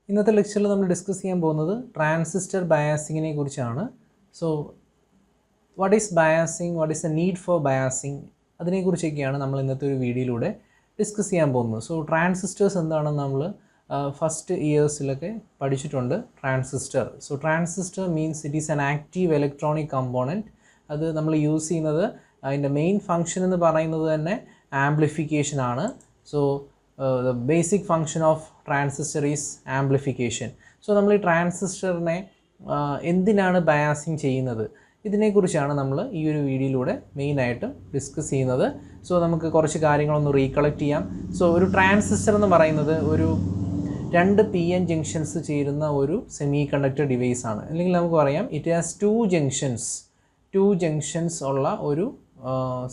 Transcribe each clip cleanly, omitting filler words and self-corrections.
ഇന്നത്തെ ലെക്ചറിൽ നമ്മൾ ഡിസ്കസ് ചെയ്യാൻ പോകുന്നത് ട്രാൻസിസ്റ്റർ ബയാസിങ്ങിനെ കുറിച്ചാണ്. So what is biasing, what is the need for biasing, അതിനെക്കുറിച്ചൊക്കെയാണ് നമ്മൾ ഇന്നത്തെ ഒരു വീഡിയോയിലൂടെ ഡിസ്കസ് ചെയ്യാൻ പോകുന്നത്. സോ ട്രാൻസിസ്റ്റേഴ്സ് എന്താണെന്ന് നമ്മൾ ഫസ്റ്റ് ഇയേഴ്സിലൊക്കെ പഠിച്ചിട്ടുണ്ട്. Transistor, so transistor means it is an active electronic component. അത് നമ്മൾ യൂസ് ചെയ്യുന്നത് അതിൻ്റെ മെയിൻ ഫങ്ഷൻ എന്ന് പറയുന്നത് തന്നെ ആംപ്ലിഫിക്കേഷൻ ആണ്. So the basic function of transistor is amplification. So നമ്മൾ ഈ ട്രാൻസിസ്റ്ററിനെ എന്തിനാണ് ബയാസിങ് ചെയ്യുന്നത്, ഇതിനെക്കുറിച്ചാണ് നമ്മൾ ഈ ഒരു വീഡിയോയിലൂടെ മെയിനായിട്ടും ഡിസ്കസ് ചെയ്യുന്നത്. സോ നമുക്ക് കുറച്ച് കാര്യങ്ങളൊന്ന് റീകളക്ട് ചെയ്യാം. സോ ഒരു ട്രാൻസിസ്റ്റർ എന്ന് പറയുന്നത് ഒരു രണ്ട് PN ജംഗ്ഷൻസ് ചേരുന്ന ഒരു സെമി കണ്ടക്ടർ ഡിവൈസ് ആണ്. അല്ലെങ്കിൽ നമുക്ക് പറയാം ഇറ്റ് ഹാസ് ടു ജംഗ്ഷൻസ് ഉള്ള ഒരു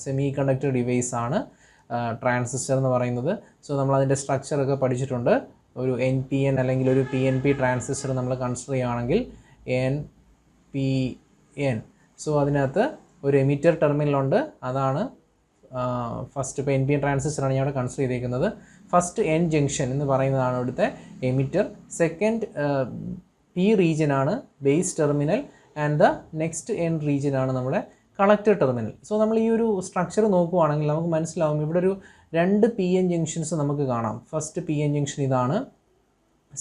സെമി കണ്ടക്ടർ ഡിവൈസ് ആണ് ട്രാൻസിസ്റ്റർ എന്ന് പറയുന്നത്. സോ നമ്മളതിൻ്റെ സ്ട്രക്ചറൊക്കെ പഠിച്ചിട്ടുണ്ട്. ഒരു NPN അല്ലെങ്കിൽ ഒരു PNP ട്രാൻസിസ്റ്റർ നമ്മൾ കൺസിഡർ ചെയ്യുകയാണെങ്കിൽ NPN. സോ അതിനകത്ത് ഒരു എമിറ്റർ ടെർമിനലുണ്ട്, അതാണ് ഫസ്റ്റ്. ഇപ്പോൾ NPN ട്രാൻസിസ്റ്ററാണ് ഞാൻ ഇവിടെ കൺസിഡർ ചെയ്തിരിക്കുന്നത്. ഫസ്റ്റ് N ജംഗ്ഷൻ എന്ന് പറയുന്നതാണ് ഇവിടുത്തെ എമിറ്റർ. സെക്കൻഡ് P റീജിയനാണ് base terminal and the next N റീജിയനാണ് നമ്മുടെ കളക്ടർ ടെർമിനൽ. സോ നമ്മൾ ഈ ഒരു സ്ട്രക്ചർ നോക്കുവാണെങ്കിൽ നമുക്ക് മനസ്സിലാവും ഇവിടെ ഒരു രണ്ട് PN ജംഗ്ഷൻസ് നമുക്ക് കാണാം. ഫസ്റ്റ് PN ജംഗ്ഷൻ ഇതാണ്,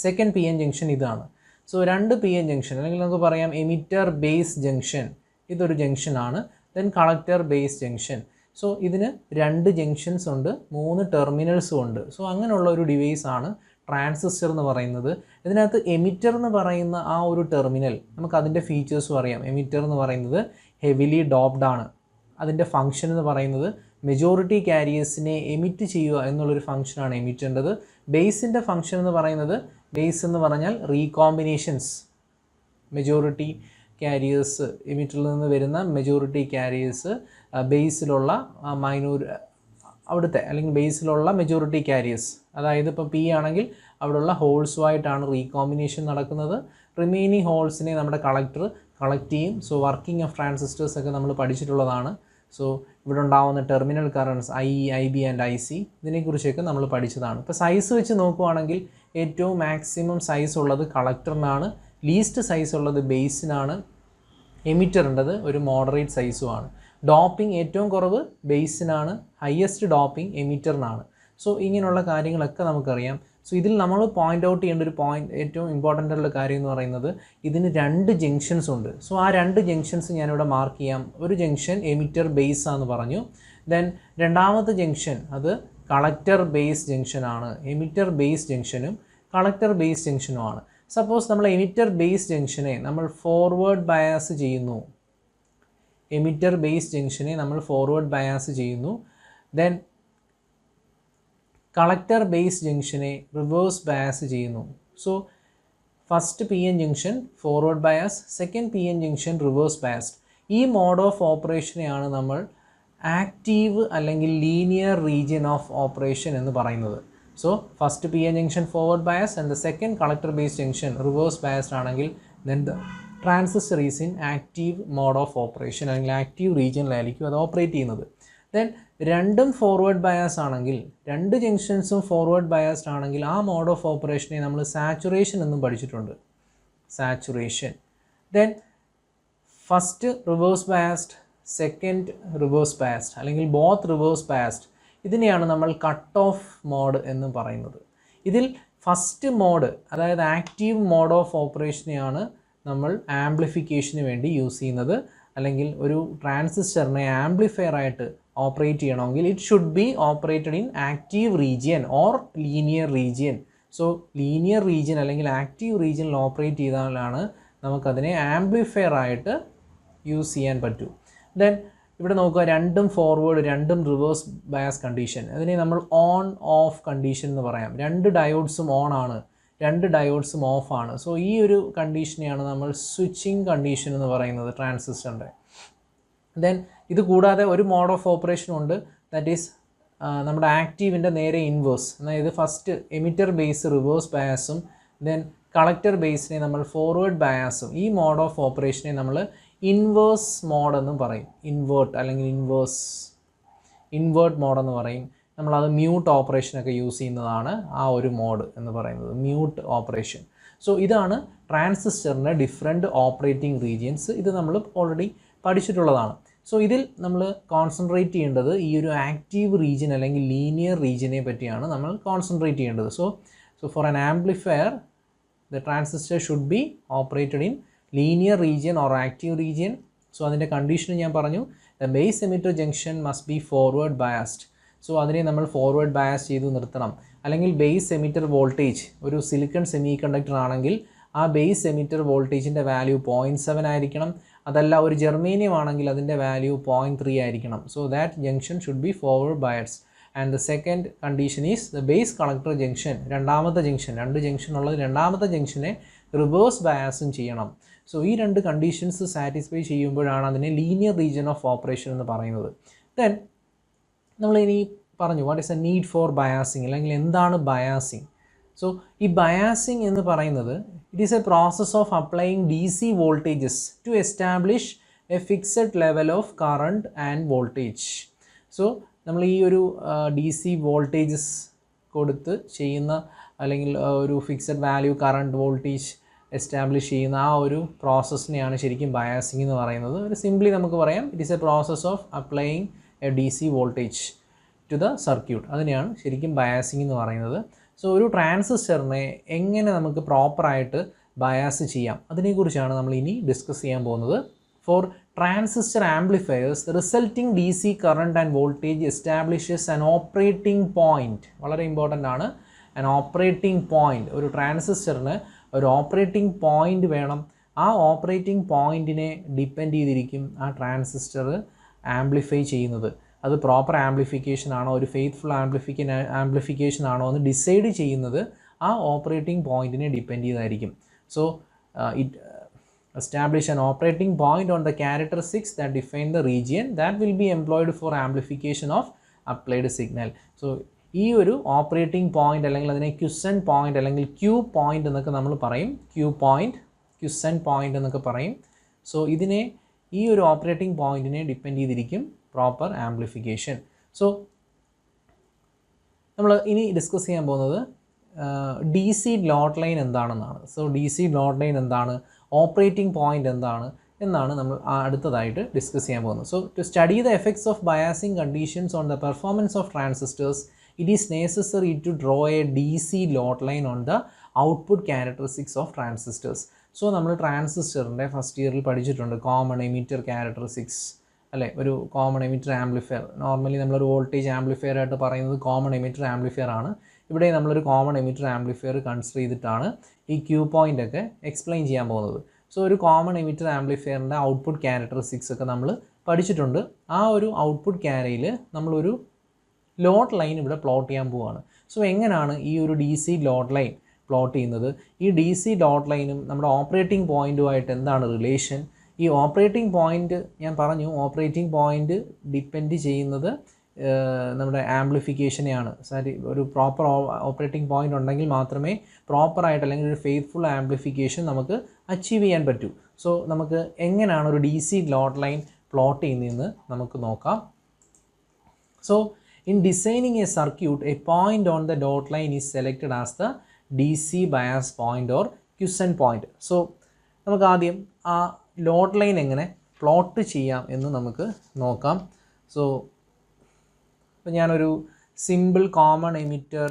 സെക്കൻഡ് PN ജംഗ്ഷൻ ഇതാണ്. സോ രണ്ട് PN ജംഗ്ഷൻ അല്ലെങ്കിൽ നമുക്ക് പറയാം എമിറ്റർ ബേസ് ജംഗ്ഷൻ, ഇതൊരു ജംഗ്ഷനാണ്. Then collector base junction. So ഇതിന് രണ്ട് ജംഗ്ഷൻസ് ഉണ്ട്, മൂന്ന് ടെർമിനൽസും ഉണ്ട്. സോ അങ്ങനെയുള്ള ഒരു ഡിവൈസ് ആണ് ട്രാൻസിസ്റ്റർ എന്ന് പറയുന്നത്. ഇതിനകത്ത് എമിറ്റർ എന്ന് പറയുന്ന ആ ഒരു ടെർമിനൽ നമുക്ക് അതിൻ്റെ ഫീച്ചേഴ്സും അറിയാം. എമിറ്റർ എന്ന് പറയുന്നത് ഹെവിലി ഡോപ്ഡ് ആണ്. അതിൻ്റെ ഫംഗ്ഷൻ എന്ന് പറയുന്നത് മെജോറിറ്റി ക്യാരിയേഴ്സിനെ എമിറ്റ് ചെയ്യുക എന്നുള്ളൊരു ഫംഗ്ഷനാണ് എമിറ്റേണ്ടത്. ബേസിൻ്റെ ഫംഗ്ഷൻ എന്ന് പറയുന്നത്, ബേസ് എന്ന് പറഞ്ഞാൽ റീകോമ്പിനേഷൻസ്, മെജോറിറ്റി ക്യാരിയേഴ്സ്, എമിറ്ററിൽ നിന്ന് വരുന്ന മെജോറിറ്റി ക്യാരിയേഴ്സ് ബേസിലുള്ള അവിടുത്തെ അല്ലെങ്കിൽ ബേസിലുള്ള മെജോറിറ്റി ക്യാരിയേഴ്സ്, അതായത് ഇപ്പോൾ P ആണെങ്കിൽ അവിടെയുള്ള ഹോൾസുമായിട്ടാണ് റീകോമ്പിനേഷൻ നടക്കുന്നത്. റിമൈനിങ് ഹോൾസിനെ നമ്മുടെ കളക്ടർ കളക്ട് ചെയ്യും. സോ വർക്കിംഗ് ഓഫ് ട്രാൻസിസ്റ്റേഴ്സ് ഒക്കെ നമ്മൾ പഠിച്ചിട്ടുള്ളതാണ്. സോ ഇവിടെ ഉണ്ടാകുന്ന terminal currents IE, IB and IC, ഇതിനെക്കുറിച്ചൊക്കെ നമ്മൾ പഠിച്ചതാണ്. ഇപ്പോൾ സൈസ് വെച്ച് നോക്കുവാണെങ്കിൽ ഏറ്റവും മാക്സിമം സൈസ് ഉള്ളത് കളക്ടറിനാണ്, ലീസ്റ്റ് സൈസ് ഉള്ളത് ബേസിനാണ്, എമിറ്ററിൻ്റെത് ഒരു മോഡറേറ്റ് സൈസുമാണ്. ഡോപ്പിംഗ് ഏറ്റവും കുറവ് ബേസിനാണ്, ഹയസ്റ്റ് ഡോപ്പിംഗ് എമിറ്ററിനാണ്. സോ ഇങ്ങനെയുള്ള കാര്യങ്ങളൊക്കെ നമുക്കറിയാം. സോ ഇതിൽ നമ്മൾ പോയിൻ്റ് ഔട്ട് ചെയ്യേണ്ട ഒരു ഏറ്റവും ഇമ്പോർട്ടൻ്റ് ആയിട്ടുള്ള കാര്യം എന്ന് പറയുന്നത് ഇതിന് രണ്ട് ജംഗ്ഷൻസ് ഉണ്ട്. സോ ആ രണ്ട് ജംഗ്ഷൻസ് ഞാനിവിടെ മാർക്ക് ചെയ്യാം. ഒരു ജംഗ്ഷൻ എമിറ്റർ ബേസ് ആണെന്ന് പറഞ്ഞു. ദെൻ രണ്ടാമത്തെ ജംഗ്ഷൻ അത് കളക്ടർ ബേസ് ജംഗ്ഷനാണ്. എമിറ്റർ ബേസ് ജംഗ്ഷനും കളക്ടർ ബേസ് ജംഗ്ഷനുമാണ്. സപ്പോസ് നമ്മൾ എമിറ്റർ ബേസ് ജംഗ്ഷനെ നമ്മൾ ഫോർവേഡ് ബയാസ് ചെയ്യുന്നു. എമിറ്റർ ബേസ് ജംഗ്ഷനെ നമ്മൾ ഫോർവേഡ് ബയാസ് ചെയ്യുന്നു. ദെൻ കളക്ടർ ബേസ് ജംഗ്ഷനെ റിവേഴ്സ് ബയാസ് ചെയ്യുന്നു. So first PN junction forward bias, second PN junction reverse biased. ഈ മോഡ് ഓഫ് ഓപ്പറേഷനെയാണ് നമ്മൾ ആക്റ്റീവ് അല്ലെങ്കിൽ ലീനിയർ റീജിയൻ ഓഫ് ഓപ്പറേഷൻ എന്ന് പറയുന്നത്. So first PN junction forward bias and the second collector base junction reverse biased ആണെങ്കിൽ then the transistor is in active mode of operation അല്ലെങ്കിൽ active റീജിയനിലായിരിക്കും അത് operate ചെയ്യുന്നത്. ദെൻ രണ്ടും forward bias ആണെങ്കിൽ, രണ്ട് ജംഗ്ഷൻസും ഫോർവേഡ് ബയാസ്ഡ് ആണെങ്കിൽ ആ മോഡ് ഓഫ് ഓപ്പറേഷനെ നമ്മൾ സാച്ചുറേഷൻ എന്നും പഠിച്ചിട്ടുണ്ട്. Saturation. Then first reverse biased, second reverse biased അല്ലെങ്കിൽ ബോത്ത് റിവേഴ്സ് ബയാസ്ഡ്, ഇതിനെയാണ് നമ്മൾ കട്ട് ഓഫ് മോഡ് എന്ന് പറയുന്നത്. ഇതിൽ ഫസ്റ്റ് മോഡ് അതായത് ആക്റ്റീവ് മോഡ് ഓഫ് ഓപ്പറേഷനെയാണ് നമ്മൾ ആംപ്ലിഫിക്കേഷന് വേണ്ടി യൂസ് ചെയ്യുന്നത്. അല്ലെങ്കിൽ ഒരു ട്രാൻസിസ്റ്ററിനെ ആംപ്ലിഫയർ ആയിട്ട് ഓപ്പറേറ്റ് ചെയ്യണമെങ്കിൽ it should be operated in active region or linear region. So linear region അല്ലെങ്കിൽ ആക്റ്റീവ് റീജിയനിൽ ഓപ്പറേറ്റ് ചെയ്താലാണ് നമുക്കതിനെ ആംപ്ലിഫയർ ആയിട്ട് യൂസ് ചെയ്യാൻ പറ്റൂ. ദെൻ ഇവിടെ നോക്കുക, രണ്ടും ഫോർവേഡ് രണ്ടും റിവേഴ്സ് ബയാസ് കണ്ടീഷൻ, അതിനെ നമ്മൾ ഓൺ ഓഫ് കണ്ടീഷൻ എന്ന് പറയാം. രണ്ട് ഡയോഡ്സും ഓൺ ആണ്, രണ്ട് ഡയോഡ്സും ഓഫ് ആണ്. സോ ഈ ഒരു കണ്ടീഷനെയാണ് നമ്മൾ സ്വിച്ചിങ് കണ്ടീഷൻ എന്ന് പറയുന്നത് ട്രാൻസിസ്റ്ററിൻ്റെ. ദെൻ ഇത് കൂടാതെ ഒരു മോഡ് ഓഫ് ഓപ്പറേഷൻ ഉണ്ട്, ദാറ്റ് ഈസ് നമ്മുടെ ആക്റ്റീവിൻ്റെ നേരെ ഇൻവേഴ്സ്. അതായത് ഫസ്റ്റ് എമിറ്റർ ബേസ് റിവേഴ്സ് ബയാസും ദെൻ കളക്ടർ ബേസിനെ നമ്മൾ ഫോർവേഡ് ബയാസും. ഈ മോഡ് ഓഫ് ഓപ്പറേഷനെ നമ്മൾ ഇൻവേഴ്സ് മോഡ് എന്നും പറയും. ഇൻവേർട്ട് അല്ലെങ്കിൽ ഇൻവേർട്ട് മോഡ് എന്ന് പറയും. നമ്മളത് മ്യൂട്ട് ഓപ്പറേഷനൊക്കെ യൂസ് ചെയ്യുന്നതാണ് ആ ഒരു മോഡ് എന്ന് പറയുന്നത്, മ്യൂട്ട് ഓപ്പറേഷൻ. സോ ഇതാണ് ട്രാൻസിസ്റ്ററിൻ്റെ ഡിഫറെൻറ്റ് ഓപ്പറേറ്റിംഗ് റീജിയൻസ്. ഇത് നമ്മൾ ഓൾറെഡി പഠിച്ചിട്ടുള്ളതാണ്. സോ ഇതിൽ നമ്മൾ കോൺസെൻട്രേറ്റ് ചെയ്യേണ്ടത് ഈ ഒരു ആക്റ്റീവ് റീജിയൻ അല്ലെങ്കിൽ ലീനിയർ റീജിയനെ പറ്റിയാണ് നമ്മൾ കോൺസെൻട്രേറ്റ് ചെയ്യേണ്ടത്. So for an amplifier the transistor should be operated in linear region or active region. So അതിൻ്റെ കണ്ടീഷൻ ഞാൻ പറഞ്ഞു, the base emitter junction must be forward biased. So അതിനെ നമ്മൾ ഫോർവേഡ് ബയസ് ചെയ്ത് നിർത്തണം. അല്ലെങ്കിൽ ബേസ് എമിറ്റർ വോൾട്ടേജ് ഒരു silicon semi conductor ആണെങ്കിൽ ആ ബേസ് എമിറ്റർ വോൾട്ടേജിൻ്റെ വാല്യൂ 0.7 ആയിരിക്കണം. അതല്ല ഒരു ജെർമേനിയം ആണെങ്കിൽ അതിൻ്റെ വാല്യൂ 0.3 ആയിരിക്കണം. So that junction should be forward biased. And the second condition is the base collector junction, രണ്ടാമത്തെ ജംഗ്ഷൻ, രണ്ട് ജംഗ്ഷൻ ഉള്ളത് രണ്ടാമത്തെ ജംഗ്ഷനെ റിവേഴ്സ് ബയാസും ചെയ്യണം. സോ ഈ രണ്ട് കണ്ടീഷൻസ് സാറ്റിസ്ഫൈ ചെയ്യുമ്പോഴാണ് അതിനെ ലീനിയർ റീജിയൻ ഓഫ് ഓപ്പറേഷൻ എന്ന് പറയുന്നത്. ദെൻ നമ്മൾ ഇനി പറഞ്ഞു what is a need for biasing, അല്ലെങ്കിൽ എന്താണ് ബയാസിങ്. സോ ഈ ബയാസിങ് എന്ന് പറയുന്നത് it is a process of applying DC voltages to establish a fixed level of current and voltage. So നമ്മൾ ഈ ഒരു DC വോൾട്ടേജസ് കൊടുത്ത് ചെയ്യുന്ന അല്ലെങ്കിൽ ഒരു fixed value current voltage establish ചെയ്യുന്ന ആ ഒരു പ്രോസസ്സിനെയാണ് ശരിക്കും ബയാസിങ് എന്ന് പറയുന്നത്. ഒരു സിംപ്ലി നമുക്ക് പറയാം it is a process of applying a DC voltage to the circuit. അതിനെയാണ് ശരിക്കും ബയാസിങ് എന്ന് പറയുന്നത്. സോ ഒരു ട്രാൻസിസ്റ്ററിനെ എങ്ങനെ നമുക്ക് പ്രോപ്പറായിട്ട് ബയാസ് ചെയ്യാം അതിനെക്കുറിച്ചാണ് നമ്മൾ ഇനി ഡിസ്കസ് ചെയ്യാൻ പോകുന്നത്. For transistor amplifiers, the resulting DC current and voltage establishes an operating point. വളരെ ഇമ്പോർട്ടൻ്റ് ആണ്. an operating point. ഒരു ട്രാൻസിസ്റ്ററിന് ഒരു ഓപ്പറേറ്റിംഗ് പോയിൻ്റ് വേണം. ആ ഓപ്പറേറ്റിംഗ് പോയിൻറ്റിനെ ഡിപ്പെൻഡ് ചെയ്തിരിക്കും ആ ട്രാൻസിസ്റ്റർ ആംപ്ലിഫൈ ചെയ്യുന്നത്. അത് പ്രോപ്പർ ആംപ്ലിഫിക്കേഷൻ ആണോ ഒരു ഫെയ്ത്ത്ഫുൾ ആംപ്ലിഫിക്കേഷൻ ആണോ എന്ന് ഡിസൈഡ് ചെയ്യുന്നത് ആ ഓപ്പറേറ്റിംഗ് പോയിൻറ്റിനെ ഡിപ്പെൻഡ് ചെയ്തായിരിക്കും. So establish an operating point on the characteristics that define the region that will be employed for amplification of applied signal. So ഈ ഒരു ഓപ്പറേറ്റിംഗ് പോയിൻ്റ് അല്ലെങ്കിൽ അതിനെ ക്യുസൻ പോയിൻ്റ് അല്ലെങ്കിൽ ക്യൂ പോയിൻ്റ് എന്നൊക്കെ നമ്മൾ പറയും. ക്യൂ പോയിൻ്റ്, ക്യുസൻ പോയിൻ്റ് എന്നൊക്കെ പറയും. സോ ഇതിനെ ഈ ഒരു ഓപ്പറേറ്റിംഗ് പോയിൻറ്റിനെ ഡിപ്പെൻഡ് ചെയ്തിരിക്കും പ്രോപ്പർ ആംപ്ലിഫിക്കേഷൻ. സോ നമ്മൾ ഇനി ഡിസ്കസ് ചെയ്യാൻ പോകുന്നത് DC ലോഡ് ലൈൻ എന്താണെന്നാണ്. സോ DC ലോഡ് ലൈൻ എന്താണ്, ഓപ്പറേറ്റിംഗ് പോയിൻ്റ് എന്താണ് എന്നാണ് നമ്മൾ അടുത്തതായിട്ട് ഡിസ്കസ് ചെയ്യാൻ പോകുന്നത്. So to study the effects of biasing conditions on the performance of transistors it is necessary to draw a DC load line on the output characteristics of transistors. സോ നമ്മൾ ട്രാൻസിസ്റ്ററിൻ്റെ first ഇയറിൽ പഠിച്ചിട്ടുണ്ട് കോമൺ എമിറ്റർ ക്യാരക്ടറിസ്റ്റിക്സ് അല്ലേ. ഒരു common emitter amplifier, normally നമ്മളൊരു voltage amplifier ആയിട്ട് പറയുന്നത് കോമൺ എമിറ്റർ ആംപ്ലിഫയർ ആണ്. ഇവിടെ നമ്മളൊരു കോമൺ എമിറ്റർ ആംപ്ലിഫയർ കൺസിഡർ ചെയ്തിട്ടാണ് ഈ ക്യൂ പോയിൻ്റ് ഒക്കെ എക്സ്പ്ലെയിൻ ചെയ്യാൻ പോകുന്നത്. സോ ഒരു കോമൺ എമിറ്റർ ആംപ്ലിഫയറിൻ്റെ ഔട്ട്പുട്ട് ക്യാരക്ടറിസ്റ്റിക്സ് ഒക്കെ നമ്മൾ പഠിച്ചിട്ടുണ്ട്. ആ ഒരു ഔട്ട്പുട്ട് ക്യാരയിൽ നമ്മളൊരു ലോഡ് ലൈൻ ഇവിടെ പ്ലോട്ട് ചെയ്യാൻ പോവുകയാണ്. സോ എങ്ങനെയാണ് ഈ ഒരു DC ലോഡ് ലൈൻ പ്ലോട്ട് ചെയ്യുന്നത്? ഈ DC ലോഡ് ലൈനും നമ്മുടെ ഓപ്പറേറ്റിംഗ് പോയിൻറ്റുമായിട്ട് എന്താണ് റിലേഷൻ? ഈ ഓപ്പറേറ്റിംഗ് പോയിൻ്റ് ഞാൻ പറഞ്ഞു, ഓപ്പറേറ്റിംഗ് പോയിൻ്റ് ഡിപ്പെൻഡ് ചെയ്യുന്നത് നമ്മുടെ ആംപ്ലിഫിക്കേഷനെയാണ്. ഒരു പ്രോപ്പർ ഓപ്പറേറ്റിംഗ് പോയിൻ്റ് ഉണ്ടെങ്കിൽ മാത്രമേ പ്രോപ്പറായിട്ട് അല്ലെങ്കിൽ ഒരു ഫെയ്ത്ത്ഫുൾ ആംപ്ലിഫിക്കേഷൻ നമുക്ക് അച്ചീവ് ചെയ്യാൻ പറ്റൂ. സോ നമുക്ക് എങ്ങനെയാണ് ഒരു DC ലോഡ് ലൈൻ പ്ലോട്ട് ചെയ്യുന്നതെന്ന് നമുക്ക് നോക്കാം. So in designing a circuit a point on the dot line is selected as the DC bias point or quiescent point. So നമുക്ക് ആദ്യം ആ ലോഡ് ലൈൻ എങ്ങനെ പ്ലോട്ട് ചെയ്യാം എന്ന് നമുക്ക് നോക്കാം. സോ അപ്പോൾ ഞാനൊരു സിമ്പിൾ കോമൺ എമിറ്റർ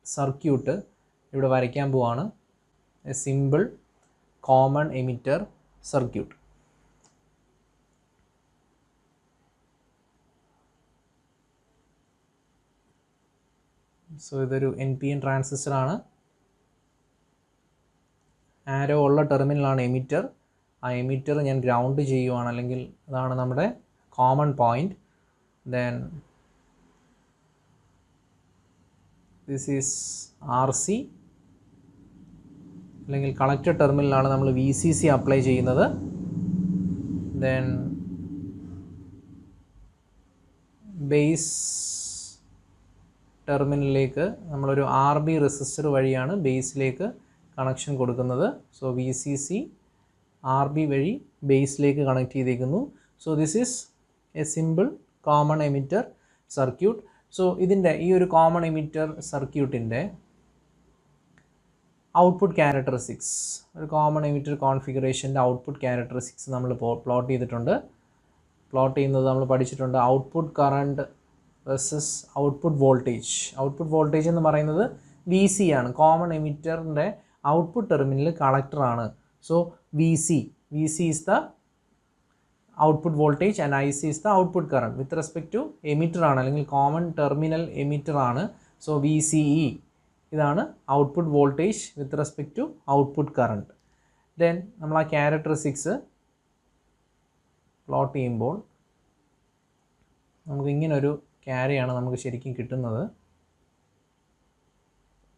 സർക്യൂട്ട് ഇവിടെ വരയ്ക്കാൻ പോവാണ്. A simple common emitter circuit. So ഇതൊരു NPN ട്രാൻസിസ്റ്റർ ആണ്. ആരോ ഉള്ള ടെർമിനലാണ് എമിറ്റർ. ആ എമിറ്റർ ഞാൻ ഗ്രൗണ്ട് ചെയ്യുവാണ്, അല്ലെങ്കിൽ അതാണ് നമ്മുടെ common point. Then this is RC, അല്ലെങ്കിൽ കളക്ടർ ടെർമിനലാണ് നമ്മൾ VCC അപ്ലൈ ചെയ്യുന്നത്. ദെൻ ബേസ് ടെർമിനലിലേക്ക് നമ്മളൊരു RB റെസിസ്റ്റർ വഴിയാണ് ബേസിലേക്ക് കണക്ഷൻ കൊടുക്കുന്നത്. സോ VCC RB വഴി ബേസിലേക്ക് കണക്ട് ചെയ്തിരിക്കുന്നു. So this is A simple common emitter circuit. So ഇതിൻ്റെ ഈ ഒരു കോമൺ എമിറ്റർ സർക്യൂട്ടിൻ്റെ ഔട്ട്പുട്ട് ക്യാരക്ടറിസ്റ്റിക്സ്, ഒരു കോമൺ എമിറ്റർ കോൺഫിഗറേഷൻ്റെ ഔട്ട്പുട്ട് ക്യാരക്ടറിസ്റ്റിക്സ് നമ്മൾ പ്ലോട്ട് ചെയ്തിട്ടുണ്ട്. പ്ലോട്ട് ചെയ്യുന്നത് നമ്മൾ പഠിച്ചിട്ടുണ്ട്. Output current versus output voltage. Output voltage എന്ന് പറയുന്നത് വി സി ആണ്. കോമൺ എമിറ്ററിൻ്റെ ഔട്ട്പുട്ട് ടെർമിനൽ കളക്ടറാണ്. So V C is the output voltage and I C is the output current with respect to emitter ആണ്, അല്ലെങ്കിൽ കോമൺ ടെർമിനൽ എമിറ്റർ ആണ്. So V C E ഇതാണ് output voltage with respect to output current. Then നമ്മൾ ആ characteristics plot ചെയ്യുമ്പോൾ നമുക്ക് ഇങ്ങനൊരു ക്യാരിയാണ് നമുക്ക് ശരിക്കും കിട്ടുന്നത്.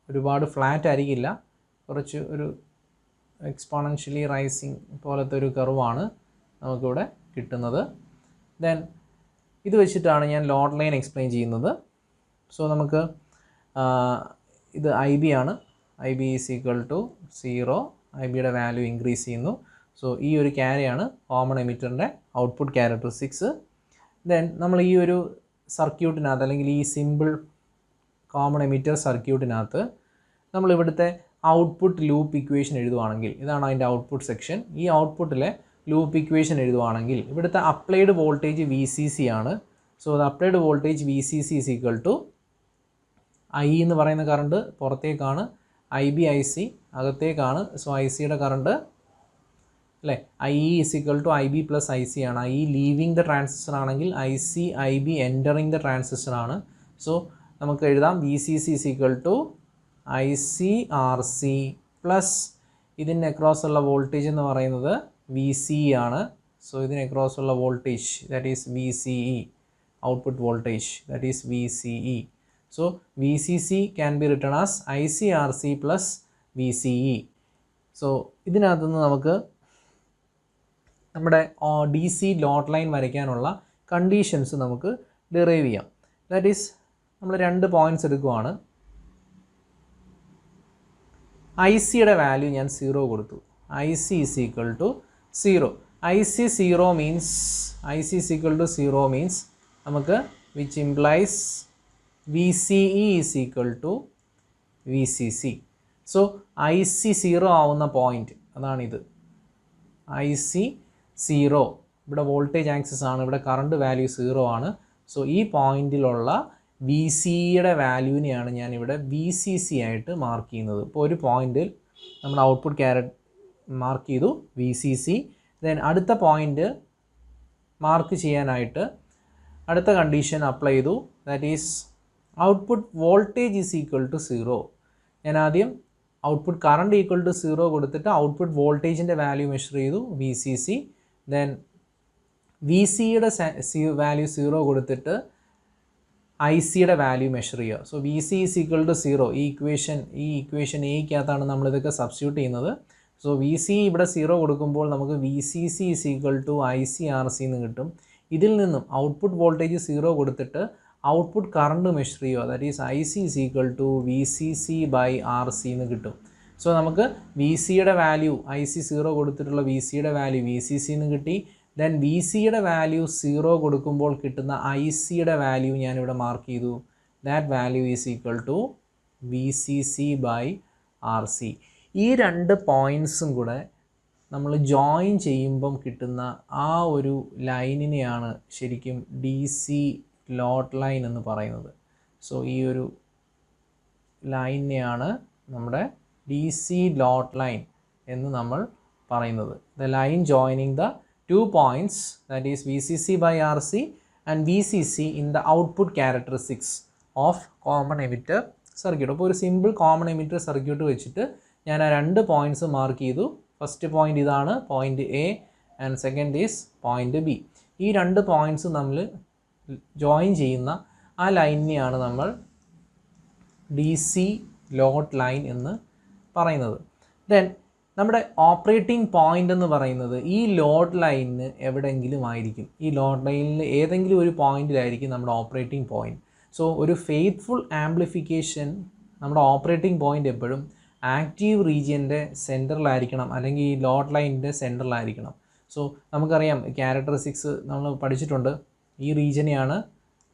ഒരുപാട് ഫ്ലാറ്റ് ആയിരിക്കില്ല, കുറച്ച് ഒരു എക്സ്പോണൻഷ്യലി റൈസിങ് പോലത്തെ ഒരു കർവാണ് നമുക്കിവിടെ കിട്ടുന്നത്. ദെൻ ഇത് വെച്ചിട്ടാണ് ഞാൻ ലോഡ് ലൈൻ എക്സ്പ്ലെയിൻ ചെയ്യുന്നത്. സോ നമുക്ക് ഇത് ഐ ബി ആണ്. I B is equal to 0. I ബിയുടെ വാല്യൂ ഇൻക്രീസ് ചെയ്യുന്നു. സോ ഈ ഒരു ക്യാരിയാണ് കോമൺ എമിറ്ററിൻ്റെ ഔട്ട്പുട്ട് ക്യാരക്ടറിസ്റ്റിക്സ്. ദെൻ നമ്മൾ ഈ ഒരു സർക്യൂട്ടിനകത്ത്, അല്ലെങ്കിൽ ഈ സിമ്പിൾ കോമൺ എമിറ്റർ സർക്യൂട്ടിനകത്ത് നമ്മൾ ഇവിടുത്തെ ഔട്ട്പുട്ട് ലൂപ്പ് ഇക്വേഷൻ എഴുതുവാണെങ്കിൽ, ഇതാണ് അതിൻ്റെ ഔട്ട്പുട്ട് സെക്ഷൻ. ഈ ഔട്ട്പുട്ടിലെ ലൂപ്പ് ഇക്വേഷൻ എഴുതുവാണെങ്കിൽ ഇവിടുത്തെ applied voltage V C C ആണ്. So the applied voltage V C C is equal to I എന്ന് പറയുന്ന കറണ്ട് പുറത്തേക്കാണ്, ഐ ബി ഐ സി അകത്തേക്കാണ്. സോ ഐ സിയുടെ കറണ്ട് അല്ലേ, I E is equal to I B plus I C ആണ്. I E leaving the transistor ആണെങ്കിൽ I C I B entering the transistor ആണ്. So നമുക്ക് എഴുതാം V C C is equal to I C R C plus ഇതിന് across ഉള്ള voltage എന്ന് പറയുന്നത് V C ആണ്. സോ ഇതിന് അക്രോസ് ഉള്ള voltage that is V C E, output voltage that is V C E. So V C C can be written as I C R C plus V C E. So ഇതിനകത്തുനിന്ന് നമുക്ക് നമ്മുടെ D C load line വരയ്ക്കാനുള്ള conditions നമുക്ക് derive ചെയ്യാം. That is നമ്മൾ 2 points എടുക്കുവാണ്. I സിയുടെ value ഞാൻ 0 കൊടുത്തു. I C is equal to 0. I C 0 means I C is equal to 0 means നമുക്ക് which implies V C E is equal to V C C. So I C 0 ആവുന്ന point അതാണിത്. I C 0, ഇവിടെ voltage axis ആണ്, ഇവിടെ current value 0 ആണ്. So ഈ പോയിൻറ്റിലുള്ള V സിയുടെ വാല്യൂവിനെയാണ് ഞാനിവിടെ വി സി സി ആയിട്ട് മാർക്ക് ചെയ്യുന്നത്. ഇപ്പോൾ ഒരു പോയിൻറ്റിൽ നമ്മുടെ ഔട്ട്പുട്ട് മാർക്ക് ചെയ്തു വി സി സി. ദെൻ അടുത്ത പോയിൻറ്റ് മാർക്ക് ചെയ്യാനായിട്ട് അടുത്ത കണ്ടീഷൻ അപ്ലൈ ചെയ്തു. That is output voltage is equal to 0. ഞാൻ ആദ്യം ഔട്ട്പുട്ട് കറണ്ട് ഈക്വൽ ടു 0 കൊടുത്തിട്ട് ഔട്ട്പുട്ട് വോൾട്ടേജിൻ്റെ വാല്യൂ മെഷർ ചെയ്തു V C C. Then V സിയുടെ വാല്യൂ 0 കൊടുത്തിട്ട് ഐ സിയുടെ വാല്യൂ മെഷർ ചെയ്യുക. So V C is equal to 0. ഈ ഇക്വേഷൻ എയ്ക്കകത്താണ് നമ്മളിതൊക്കെ സബ്സ്റ്റിറ്റ്യൂട്ട് ചെയ്യുന്നത്. സോ വി സി ഇവിടെ 0 കൊടുക്കുമ്പോൾ നമുക്ക് V C C is equal to I C R C എന്ന് കിട്ടും. ഇതിൽ നിന്നും ഔട്ട്പുട്ട് വോൾട്ടേജ് 0 കൊടുത്തിട്ട് ഔട്ട്പുട്ട് കറണ്ട് മെഷർ ചെയ്യുക. That is I C is equal to V C C by R C എന്ന് കിട്ടും. സോ നമുക്ക് വി സിയുടെ വാല്യൂ ഐ സി 0 കൊടുത്തിട്ടുള്ള വി സിയുടെ വാല്യൂ വി സി സി എന്ന് കിട്ടി. ദെൻ വി സിയുടെ വാല്യൂ 0 കൊടുക്കുമ്പോൾ കിട്ടുന്ന ഐ സിയുടെ വാല്യൂ ഞാനിവിടെ മാർക്ക് ചെയ്തു. That value is equal to V C C by R C. ഈ 2 പോയിൻറ്റ്സും കൂടെ നമ്മൾ ജോയിൻ ചെയ്യുമ്പം കിട്ടുന്ന ആ ഒരു ലൈനിനെയാണ് ശരിക്കും ഡി സി ലോഡ് ലൈൻ എന്ന് പറയുന്നത്. സോ ഈ ഒരു ലൈനിനെയാണ് നമ്മുടെ ഡി സി ലോഡ് ലൈൻ എന്ന് നമ്മൾ പറയുന്നത്. The line joining the 2 points, that is VCC by RC and VCC in the output characteristics of common emitter circuit. അപ്പോൾ ഒരു സിമ്പിൾ കോമൺ എമിറ്റർ സർക്യൂട്ട് വെച്ചിട്ട് ഞാൻ ആ 2 പോയിൻറ്റ്സ് മാർക്ക് ചെയ്തു. ഫസ്റ്റ് പോയിൻ്റ് ഇതാണ്, point A, and second is point B. ഈ 2 points നമ്മൾ join ചെയ്യുന്ന ആ ലൈനിനെയാണ് നമ്മൾ ഡി സി ലോഡ് ലൈൻ എന്ന് പറയുന്നത്. ദെൻ നമ്മുടെ ഓപ്പറേറ്റിംഗ് പോയിൻ്റ് എന്ന് പറയുന്നത് ഈ ലോഡ് ലൈനിന് എവിടെയെങ്കിലും ആയിരിക്കും. ഈ ലോഡ് ലൈനിൽ ഏതെങ്കിലും ഒരു പോയിന്റിലായിരിക്കും നമ്മുടെ ഓപ്പറേറ്റിംഗ് പോയിൻ്റ്. സോ ഒരു ഫെയ്ത്ത്ഫുൾ ആംപ്ലിഫിക്കേഷൻ നമ്മുടെ ഓപ്പറേറ്റിംഗ് പോയിൻ്റ് എപ്പോഴും ആക്റ്റീവ് റീജിയൻ്റെ സെൻറ്ററിലായിരിക്കണം, അല്ലെങ്കിൽ ഈ ലോഡ് ലൈനിൻ്റെ സെൻറ്ററിലായിരിക്കണം. സോ നമുക്കറിയാം ക്യാരക്ടറിസ്റ്റിക്സ് നമ്മൾ പഠിച്ചിട്ടുണ്ട്. ഈ റീജിയനെയാണ്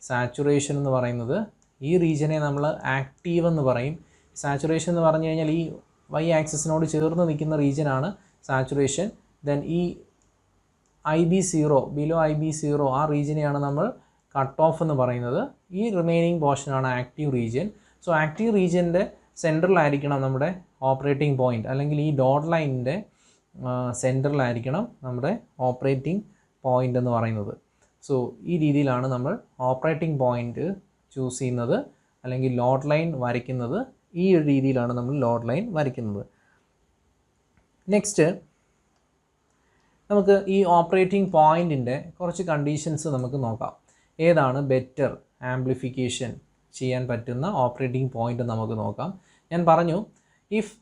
സാച്ചുറേഷൻ എന്ന് പറയുന്നത് ഈ റീജിയനെ നമ്മൾ ആക്റ്റീവ് എന്ന് പറയും. സാച്ചുറേഷൻ എന്ന് പറഞ്ഞു കഴിഞ്ഞാൽ ഈ വൈ ആക്സിസിനോട് ചേർന്ന് നിൽക്കുന്ന റീജിയനാണ് സാച്ചുറേഷൻ. ദെൻ ഈ IB0 ബിലോ IB0 ആ റീജിയനെയാണ് നമ്മൾ കട്ട് ഓഫ് എന്ന് പറയുന്നത്. ഈ റിമൈനിങ് പോർഷനാണ് ആക്റ്റീവ് റീജിയൻ. സോ ആക്റ്റീവ് റീജിയൻ്റെ സെൻറ്ററിലായിരിക്കണം നമ്മുടെ ഓപ്പറേറ്റിംഗ് പോയിൻ്റ്, അല്ലെങ്കിൽ ഈ ഡോട്ട് ലൈനിൻ്റെ സെൻറ്ററിലായിരിക്കണം നമ്മുടെ ഓപ്പറേറ്റിംഗ് പോയിൻ്റ് എന്ന് പറയുന്നത്. സോ ഈ രീതിയിലാണ് നമ്മൾ ഓപ്പറേറ്റിംഗ് പോയിൻ്റ് ചൂസ് ചെയ്യുന്നത്, അല്ലെങ്കിൽ ലോഡ് ലൈൻ വരയ്ക്കുന്നത്. ഈ ഒരു രീതിയിലാണ് നമ്മൾ ലോഡ് ലൈൻ വരയ്ക്കുന്നത്. നെക്സ്റ്റ് നമുക്ക് ഈ ഓപ്പറേറ്റിംഗ് പോയിൻറ്റിൻ്റെ കുറച്ച് കണ്ടീഷൻസ് നമുക്ക് നോക്കാം. ഏതാണ് ബെറ്റർ ആംപ്ലിഫിക്കേഷൻ ചെയ്യാൻ പറ്റുന്ന ഓപ്പറേറ്റിംഗ് പോയിൻ്റ് നമുക്ക് നോക്കാം. ഞാൻ പറഞ്ഞു ഇഫ്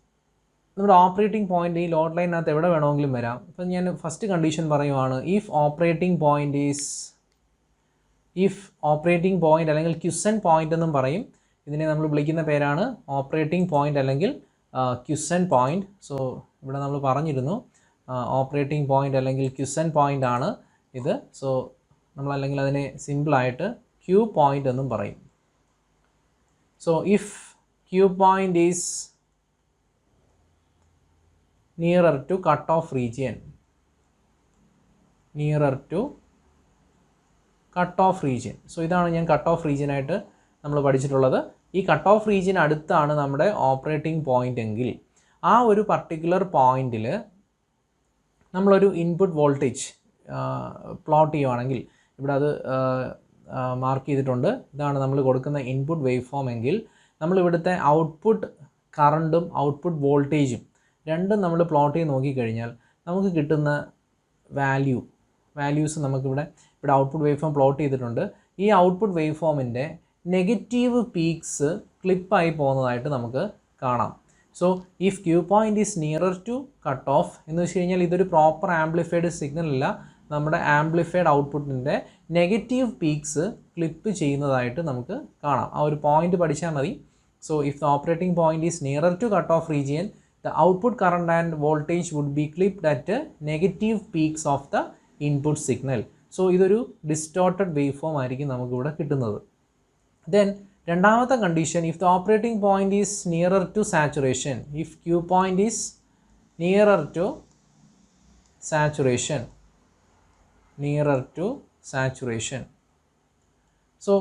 നമ്മുടെ ഓപ്പറേറ്റിംഗ് പോയിൻ്റ് ഈ ലോഡ് ലൈനകത്ത് എവിടെ വേണമെങ്കിലും വരാം. ഇപ്പം ഞാൻ ഫസ്റ്റ് കണ്ടീഷൻ പറയുവാണ്, ഇഫ് ഓപ്പറേറ്റിംഗ് പോയിൻ്റ് അല്ലെങ്കിൽ ക്യുസൻറ്റ് പോയിൻ്റ് എന്നും പറയും. ഇതിനെ നമ്മൾ വിളിക്കുന്ന പേരാണ് ഓപ്പറേറ്റിംഗ് പോയിൻ്റ് അല്ലെങ്കിൽ ക്യുസൻറ്റ് പോയിൻ്റ്. സോ ഇവിടെ നമ്മൾ പറഞ്ഞിരുന്നു ഓപ്പറേറ്റിംഗ് പോയിൻ്റ് അല്ലെങ്കിൽ ക്യുസൻറ്റ് പോയിൻ്റ് ആണ് ഇത്. സോ നമ്മൾ അല്ലെങ്കിൽ അതിനെ സിമ്പിളായിട്ട് ക്യൂ പോയിൻ്റ് എന്നും പറയും. So if Q point is nearer to cutoff region, so ഇതാണ് ഞാൻ കട്ട് ഓഫ് റീജിയൻ ആയിട്ട് നമ്മൾ പഠിച്ചിട്ടുള്ളത്. ഈ കട്ട് ഓഫ് റീജിയൻ അടുത്താണ് നമ്മുടെ ഓപ്പറേറ്റിംഗ് പോയിൻ്റ് എങ്കിൽ ആ ഒരു പർട്ടിക്കുലർ പോയിന്റിൽ നമ്മളൊരു ഇൻപുട്ട് വോൾട്ടേജ് പ്ലോട്ട് ചെയ്യുവാണെങ്കിൽ, ഇവിടെ അത് മാർക്ക് ചെയ്തിട്ടുണ്ട്, ഇതാണ് നമ്മൾ കൊടുക്കുന്ന ഇൻപുട്ട് വേവ് ഫോം എങ്കിൽ നമ്മളിവിടുത്തെ ഔട്ട്പുട്ട് കറണ്ടും ഔട്ട്പുട്ട് വോൾട്ടേജും രണ്ടും നമ്മൾ പ്ലോട്ട് ചെയ്ത് നോക്കിക്കഴിഞ്ഞാൽ നമുക്ക് കിട്ടുന്ന വാല്യൂസ് നമുക്കിവിടെ ഔട്ട്പുട്ട് വേവ് ഫോം പ്ലോട്ട് ചെയ്തിട്ടുണ്ട്. ഈ ഔട്ട്പുട്ട് വേവ് ഫോമിൻ്റെ നെഗറ്റീവ് പീക്സ് ക്ലിപ്പായി പോകുന്നതായിട്ട് നമുക്ക് കാണാം. So if Q point is nearer to cut off എന്ന് വെച്ച് കഴിഞ്ഞാൽ ഇതൊരു പ്രോപ്പർ ആംപ്ലിഫൈഡ് സിഗ്നൽ അല്ല, നമ്മുടെ ആംപ്ലിഫൈഡ് ഔട്ട്പുട്ടിൻ്റെ നെഗറ്റീവ് പീക്സ് ക്ലിപ്പ് ചെയ്യുന്നതായിട്ട് നമുക്ക് കാണാം. ആ ഒരു പോയിൻ്റ് പഠിച്ചാൽ മതി. So if the operating point is nearer to cut off region, the output current and voltage would be clipped at negative peaks of the input signal. So ഇതൊരു distorted wave form ആയിരിക്കും നമുക്കിവിടെ കിട്ടുന്നത്. Then രണ്ടാമത്തെ condition, if the operating point is nearer to saturation, if Q point is nearer to saturation, so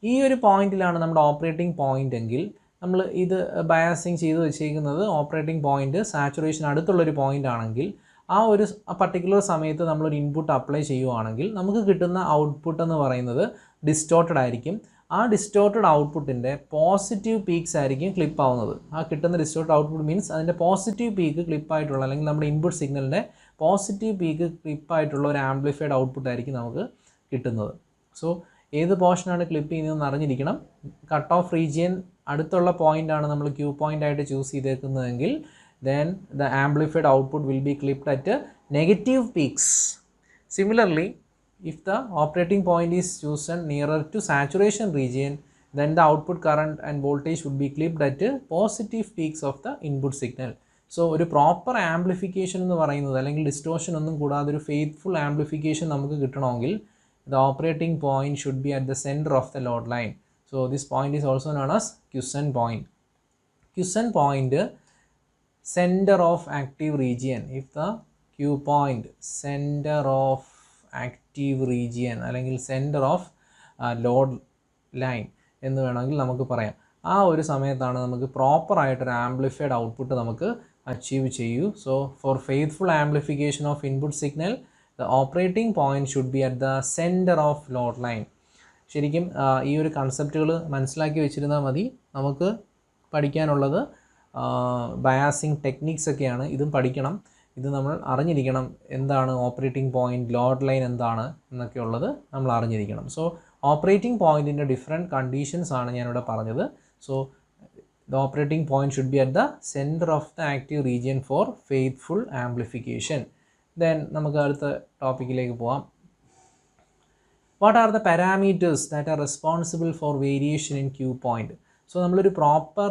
ഈ ഒരു പോയിന്റിലാണ് നമ്മുടെ operating point എങ്കിൽ നമ്മൾ ഇത് ബയാസിങ് ചെയ്ത് വെച്ചേക്കുന്നത് ഓപ്പറേറ്റിംഗ് പോയിൻ്റ് സാച്ചുറേഷൻ അടുത്തുള്ളൊരു പോയിൻ്റ് ആണെങ്കിൽ ആ പർട്ടിക്കുലർ സമയത്ത് നമ്മളൊരു ഇൻപുട്ട് അപ്ലൈ ചെയ്യുവാണെങ്കിൽ നമുക്ക് കിട്ടുന്ന ഔട്ട്പുട്ട് എന്ന് പറയുന്നത് ഡിസ്റ്റോർട്ടഡ് ആയിരിക്കും. ആ ഡിസ്റ്റോർട്ടഡ് ഔട്ട്പുട്ടിൻ്റെ പോസിറ്റീവ് പീക്സ് ആയിരിക്കും ക്ലിപ്പ് ആവുന്നത്. ആ കിട്ടുന്ന ഡിസ്റ്റോർട്ടഡ് ഔട്ട്പുട്ട് മീൻസ് അതിൻ്റെ പോസിറ്റീവ് പീക്ക് ക്ലിപ്പായിട്ടുള്ള, അല്ലെങ്കിൽ നമ്മുടെ ഇൻപുട്ട് സിഗ്നലിൻ്റെ പോസിറ്റീവ് പീക്ക് ക്ലിപ്പായിട്ടുള്ള ഒരു ആംപ്ലിഫൈഡ് ഔട്ട്പുട്ട് ആയിരിക്കും നമുക്ക് കിട്ടുന്നത്. സോ ഏത് പോർഷനാണ് ക്ലിപ്പ് ചെയ്യുന്നതെന്ന് അറിഞ്ഞിരിക്കണം. കട്ട് ഓഫ് റീജിയൻ അടുത്തുള്ള പോയിൻ്റാണ് നമ്മൾ ക്യൂ പോയിൻ്റ് ആയിട്ട് choose ചെയ്തേക്കുന്നതെങ്കിൽ then the amplified output will be clipped at negative peaks. Similarly, if the operating point is chosen nearer to saturation region, then the output current and voltage would be clipped at positive peaks of the input signal. So ഒരു proper amplification എന്ന് പറയുന്നത്, അല്ലെങ്കിൽ distortion ഒന്നും കൂടാതെ ഒരു faithful amplification നമുക്ക് കിട്ടണമെങ്കിൽ the operating point should be at the center of the load line. So this point is also known as quiescent point. Quiescent point, center of active region. If the Q point center of active region അല്ലെങ്കിൽ center of load line എന്ന് വേണമെങ്കിൽ നമുക്ക് പറയാം. ആ ഒരു സമയത്താണ് നമുക്ക് പ്രോപ്പറായിട്ടൊരു ആംപ്ലിഫൈഡ് ഔട്ട്പുട്ട് നമുക്ക് അച്ചീവ് ചെയ്യൂ. So for faithful amplification of input signal the operating point should be at the center of load line. ശരിക്കും ഈ ഒരു കൺസെപ്റ്റുകൾ മനസ്സിലാക്കി വെച്ചിരുന്നാൽ മതി. നമുക്ക് പഠിക്കാനുള്ളത് ബയാസിങ് ടെക്നിക്സ് ഒക്കെയാണ്. ഇതും പഠിക്കണം, ഇത് നമ്മൾ അറിഞ്ഞിരിക്കണം. എന്താണ് ഓപ്പറേറ്റിംഗ് പോയിൻ്റ്, ലോഡ് ലൈൻ എന്താണ് എന്നൊക്കെ ഉള്ളത് നമ്മൾ അറിഞ്ഞിരിക്കണം. സോ ഓപ്പറേറ്റിംഗ് പോയിൻറ്റിൻ്റെ ഡിഫറെൻറ്റ് കണ്ടീഷൻസ് ആണ് ഞാനിവിടെ പറഞ്ഞത്. So the operating point should be at the center of the active region for faithful amplification. Then നമുക്ക് അടുത്ത ടോപ്പിക്കിലേക്ക് പോവാം. What are the parameters that are responsible for variation in Q point? So നമ്മളൊരു proper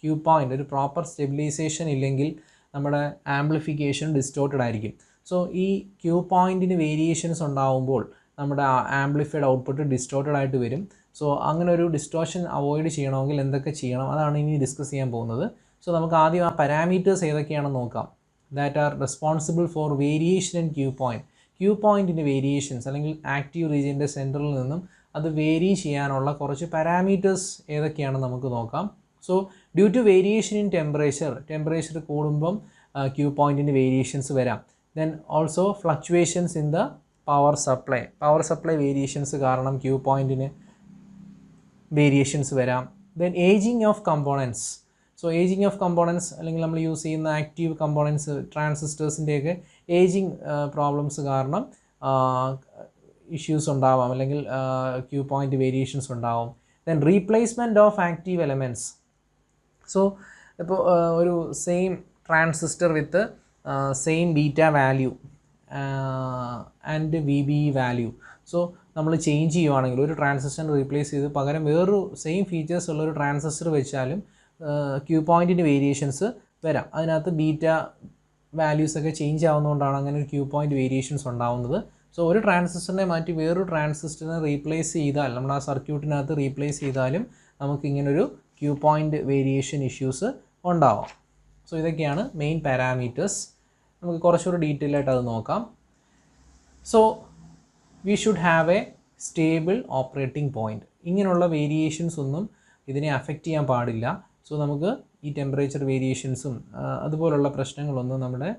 Q point, ഒരു proper stabilization ഇല്ലെങ്കിൽ നമ്മുടെ amplification distorted ആയിരിക്കും. So ഈ ക്യൂ പോയിൻറ്റിന് വേരിയേഷൻസ് ഉണ്ടാകുമ്പോൾ നമ്മുടെ ആംപ്ലിഫൈഡ് ഔട്ട്പുട്ട് ഡിസ്റ്റോർട്ടഡ് ആയിട്ട് വരും. സോ അങ്ങനെ ഒരു ഡിസ്റ്റോർഷൻ അവോയ്ഡ് ചെയ്യണമെങ്കിൽ എന്തൊക്കെ ചെയ്യണം അതാണ് ഇനി ഡിസ്കസ് ചെയ്യാൻ പോകുന്നത്. സോ നമുക്ക് ആദ്യം ആ പാരാമീറ്റേഴ്സ് ഏതൊക്കെയാണെന്ന് നോക്കാം. That are responsible for variation in Q point. Q പോയിൻറ്റിൻ്റെ വേരിയേഷൻസ് അല്ലെങ്കിൽ ആക്റ്റീവ് റീജിയൻ്റെ സെൻറ്ററിൽ നിന്നും അത് വേരി ചെയ്യാനുള്ള കുറച്ച് പാരാമീറ്റേഴ്സ് ഏതൊക്കെയാണെന്ന് നമുക്ക് നോക്കാം. So due to variation in temperature കൂടുമ്പം ക്യൂ പോയിൻറ്റിൻ്റെ വേരിയേഷൻസ് വരാം. Then also fluctuations in the power supply variations കാരണം ക്യൂ പോയിൻറ്റിന് വേരിയേഷൻസ് വരാം. Then ageing of components. So ageing of components അല്ലെങ്കിൽ നമ്മൾ യൂസ് ചെയ്യുന്ന ആക്റ്റീവ് കമ്പോണൻസ് ട്രാൻസിസ്റ്റേഴ്സിൻ്റെയൊക്കെ ഏജിങ് പ്രോബ്ലംസ് കാരണം ഇഷ്യൂസ് ഉണ്ടാവാം അല്ലെങ്കിൽ ക്യൂ പോയിൻറ്റ് വേരിയേഷൻസ് ഉണ്ടാവും. Then replacement of active elements. So ഇപ്പോൾ ഒരു same transistor with same beta value and VBE value. So നമ്മൾ ചേഞ്ച് ചെയ്യുവാണെങ്കിൽ ഒരു ട്രാൻസിസ്റ്റർ റീപ്ലേസ് ചെയ്ത് പകരം വേറൊരു സെയിം ഫീച്ചേഴ്സ് ഉള്ളൊരു ട്രാൻസിസ്റ്റർ വെച്ചാലും ക്യൂ പോയിൻറ്റിൻ്റെ വേരിയേഷൻസ് വരാം. അതിനകത്ത് ബീറ്റ വാല്യൂസൊക്കെ ചേഞ്ച് ആവുന്നതുകൊണ്ടാണ് അങ്ങനെ ഒരു ക്യൂ പോയിൻറ്റ് വേരിയേഷൻസ് ഉണ്ടാവുന്നത്. സോ ഒരു ട്രാൻസിസ്റ്ററിനെ മാറ്റി വേറൊരു ട്രാൻസിസ്റ്ററിനെ റീപ്ലേസ് ചെയ്താൽ നമ്മൾ ആ സർക്യൂട്ടിനകത്ത് റീപ്ലേസ് ചെയ്താലും നമുക്കിങ്ങനൊരു ക്യൂ പോയിൻറ്റ് വേരിയേഷൻ ഇഷ്യൂസ് ഉണ്ടാവാം. സോ ഇതൊക്കെയാണ് മെയിൻ പാരാമീറ്റേഴ്സ്. നമുക്ക് കുറച്ചുകൂടി ഡീറ്റെയിൽ ആയിട്ട് അത് നോക്കാം. So we should have A stable operating point. ഇങ്ങനെയുള്ള വേരിയേഷൻസ് ഒന്നും ഇതിനെ അഫക്റ്റ് ചെയ്യാൻ പാടില്ല. സോ നമുക്ക് ഈ ടെമ്പറേച്ചർ വേരിയേഷൻസും അതുപോലുള്ള പ്രശ്നങ്ങളൊന്നും നമ്മുടെ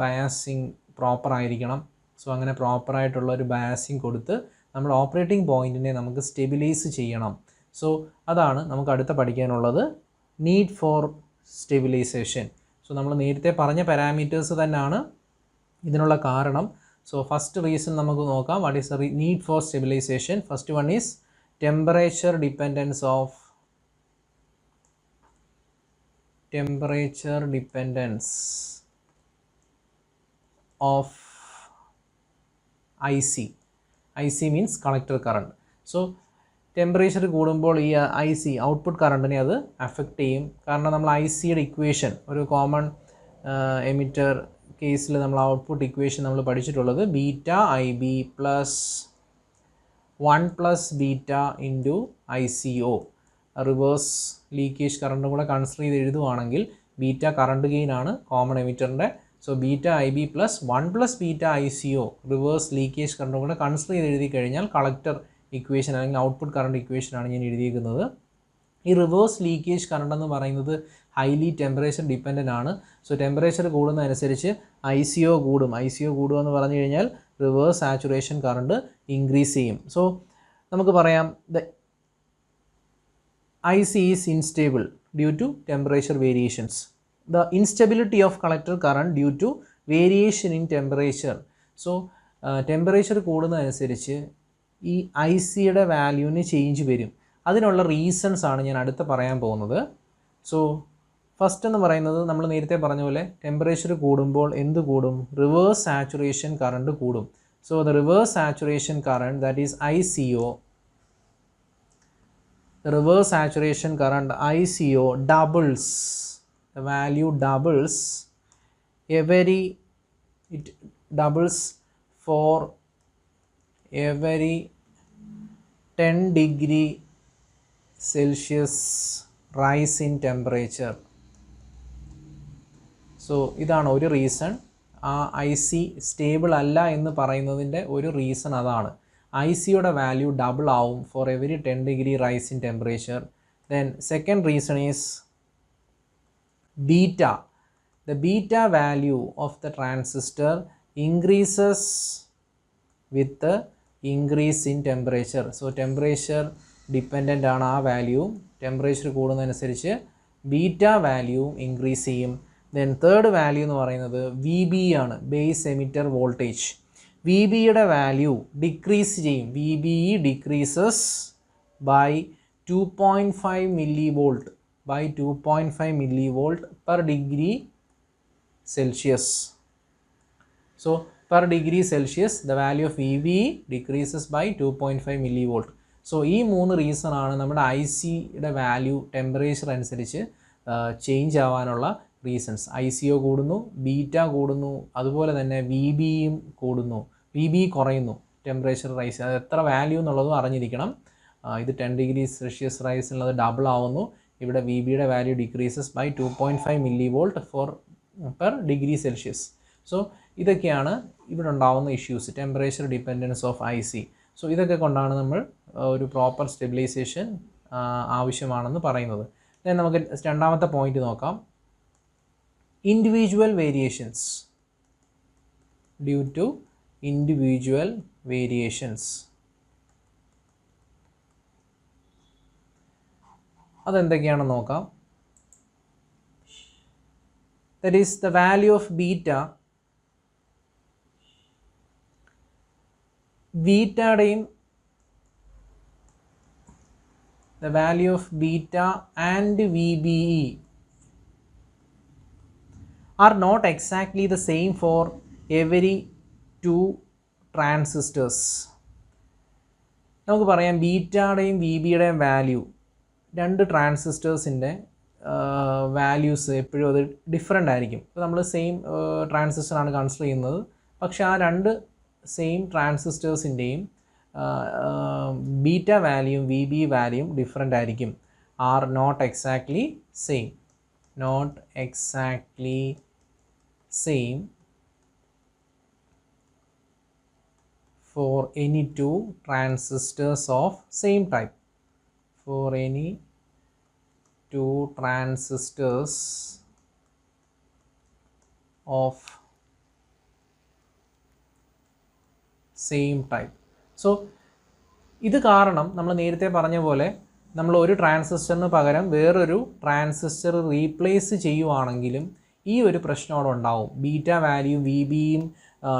ബയാസിങ് പ്രോപ്പറായിരിക്കണം. സോ അങ്ങനെ പ്രോപ്പറായിട്ടുള്ള ഒരു ബയാസിങ് കൊടുത്ത് നമ്മൾ ഓപ്പറേറ്റിംഗ് പോയിൻറ്റിനെ നമുക്ക് സ്റ്റെബിലൈസ് ചെയ്യണം. സോ അതാണ് നമുക്ക് അടുത്ത പഠിക്കാനുള്ളത്, നീഡ് ഫോർ സ്റ്റെബിലൈസേഷൻ. സോ നമ്മൾ നേരത്തെ പറഞ്ഞ പാരാമീറ്റേഴ്സ് തന്നെയാണ് ഇതിനുള്ള കാരണം. സോ ഫസ്റ്റ് റീസൺ നമുക്ക് നോക്കാം. What is the need for stabilization? First one is temperature dependence of IC. IC means collector current. So temperature കൂടുമ്പോൾ ഈ IC ഔട്ട്പുട്ട് കറണ്ടിനെ അത് അഫക്റ്റ് ചെയ്യും. കാരണം നമ്മൾ ICയുടെ ഇക്വേഷൻ ഒരു കോമൺ എമിറ്റർ കേസിൽ നമ്മൾ ഔട്ട്പുട്ട് ഇക്വേഷൻ നമ്മൾ പഠിച്ചിട്ടുള്ളത് beta IB plus 1 plus beta into ICO. Reverse leakage കറണ്ടും കൂടെ കൺസിഡർ ചെയ്ത് എഴുതുവാണെങ്കിൽ ബീറ്റ കറണ്ട് ഗെയിൻ ആണ് കോമൺ എമിറ്ററിൻ്റെ. So beta IB plus 1 plus beta ICO reverse leakage കറണ്ടും കൂടെ കൺസിഡർ ചെയ്ത് എഴുതി കഴിഞ്ഞാൽ കളക്ടർ ഇക്വേഷൻ അല്ലെങ്കിൽ ഔട്ട്പുട്ട് കറണ്ട് ഇക്വേഷനാണ് ഞാൻ എഴുതിയിരിക്കുന്നത്. ഈ റിവേഴ്സ് ലീക്കേജ് കറണ്ട് എന്ന് പറയുന്നത് ഹൈലി ടെമ്പറേച്ചർ ഡിപ്പെൻഡൻ്റ് ആണ്. സോ ടെമ്പറേച്ചർ കൂടുന്നതനുസരിച്ച് ICO കൂടുക എന്ന് പറഞ്ഞു കഴിഞ്ഞാൽ റിവേഴ്സ് സാച്ചുറേഷൻ കറണ്ട് ഇൻക്രീസ് ചെയ്യും. സോ നമുക്ക് പറയാം the IC is instable due to temperature variations. The instability of collector current due to variation in temperature. So temperature കൂടുന്നതനുസരിച്ച് ഈ ICയുടെ വാല്യൂവിന് ചേഞ്ച് വരും. അതിനുള്ള റീസൺസ് ആണ് ഞാൻ അടുത്ത് പറയാൻ പോകുന്നത്. സോ ഫസ്റ്റ് എന്ന് പറയുന്നത് നമ്മൾ നേരത്തെ പറഞ്ഞ പോലെ ടെമ്പറേച്ചർ കൂടുമ്പോൾ എന്ത് കൂടും? റിവേഴ്സ് സാച്ചുറേഷൻ കറണ്ട് കൂടും. So the reverse saturation current that is ICO, the reverse saturation current ICO doubles. The value doubles it doubles for every 10 degree Celsius rise in temperature. So ഇതാണ് ഒരു reason. ആ IC stable അല്ല എന്ന് പറയുന്നതിൻ്റെ ഒരു reason അതാണ്. ICയുടെ value double ആവും for every 10 degree rise in temperature. Then second reason is beta. The beta value of the transistor increases with the increase in temperature. So temperature dependent ആണ് ആ value. Temperature കൂടുന്നതനുസരിച്ച് beta value increase ചെയ്യും. Then third value എന്ന് പറയുന്നത് VBE ആണ്, base emitter voltage. VBയുടെ value decrease ചെയ്യും. VBE decreases by 2.5 millivolt by 2.5 millivolt per degree Celsius. So per degree Celsius the value of VBE decreases by 2.5 millivolt. So ഈ മൂന്ന് reason ആണ് നമ്മുടെ ICയുടെ value temperature അനുസരിച്ച് ചേഞ്ച് ആവാനുള്ള reasons. ICO കൂടുന്നു, beta കൂടുന്നു, അതുപോലെ തന്നെ VBയും കൂടുന്നു, VBE കുറയുന്നു. ടെമ്പറേച്ചർ റൈസ്, അത് എത്ര വാല്യൂ എന്നുള്ളതും അറിഞ്ഞിരിക്കണം. ഇത് 10 ഡിഗ്രി സെൽഷ്യസ് റൈസ് എന്നുള്ളത് ഡബിൾ ആവുന്നു. ഇവിടെ വി ബിയുടെ value decreases by 2.5 milli volt per degree Celsius. So ഇതൊക്കെയാണ് ഇവിടെ ഉണ്ടാവുന്ന issues, temperature dependence of IC. So ഇതൊക്കെ കൊണ്ടാണ് നമ്മൾ ഒരു പ്രോപ്പർ സ്റ്റെബിലൈസേഷൻ ആവശ്യമാണെന്ന് പറയുന്നത്. നമുക്ക് രണ്ടാമത്തെ പോയിന്റ് നോക്കാം. Individual variations due to individual variations. അതെന്തൊക്കെയാണെന്ന് നോക്കാം. That is the value of ബീറ്റയുടെയും the value of beta and VBE are not exactly the same for every two transistors. നമുക്ക് പറയാം ബീറ്റയുടെയും VBയുടെയും വാല്യൂ, രണ്ട് ട്രാൻസിസ്റ്റേഴ്സിൻ്റെ വാല്യൂസ് എപ്പോഴും അത് ഡിഫറെൻ്റ് ആയിരിക്കും. ഇപ്പോൾ നമ്മൾ സെയിം ട്രാൻസിസ്റ്ററാണ് കൺസിഡർ ചെയ്യുന്നത്, പക്ഷേ ആ രണ്ട് സെയിം ട്രാൻസിസ്റ്റേഴ്സിൻ്റെയും ബീറ്റ വാല്യൂം VB വാല്യൂം ഡിഫറെൻ്റ് ആയിരിക്കും. Are not exactly same, not exactly same for any two transistors of same type. For any two transistors of same type. So ഇത് കാരണം നമ്മൾ നേരത്തെ പറഞ്ഞ പോലെ നമ്മൾ ഒരു ട്രാൻസിസ്റ്ററിന് പകരം വേറൊരു ട്രാൻസിസ്റ്റർ റീപ്ലേസ് ചെയ്യുവാണെങ്കിലും ഈ ഒരു പ്രശ്നം അവിടെ ഉണ്ടാവും. ബീറ്റ വാല്യൂ VBയും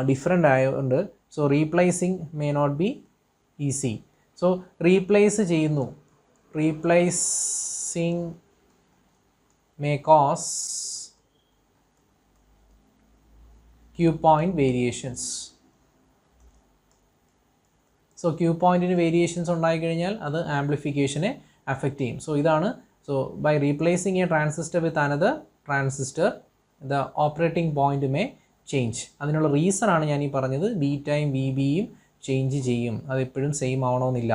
ഡിഫറെൻ്റ് ആയതുകൊണ്ട് so replacing may not be easy. So replace ചെയ്യുന്നു, replacing may cause Q point variations. So Q പോയിൻറ്റിന് വേരിയേഷൻസ് ഉണ്ടായിക്കഴിഞ്ഞാൽ അത് ആംപ്ലിഫിക്കേഷനെ അഫക്റ്റ് ചെയ്യും. സോ ഇതാണ്, so by replacing a transistor with another transistor the operating point may change. അതിനുള്ള റീസണാണ് ഞാൻ ഈ പറഞ്ഞത്, ബീറ്റയും VBയും ചേഞ്ച് ചെയ്യും, അതെപ്പോഴും സെയിം ആവണമെന്നില്ല.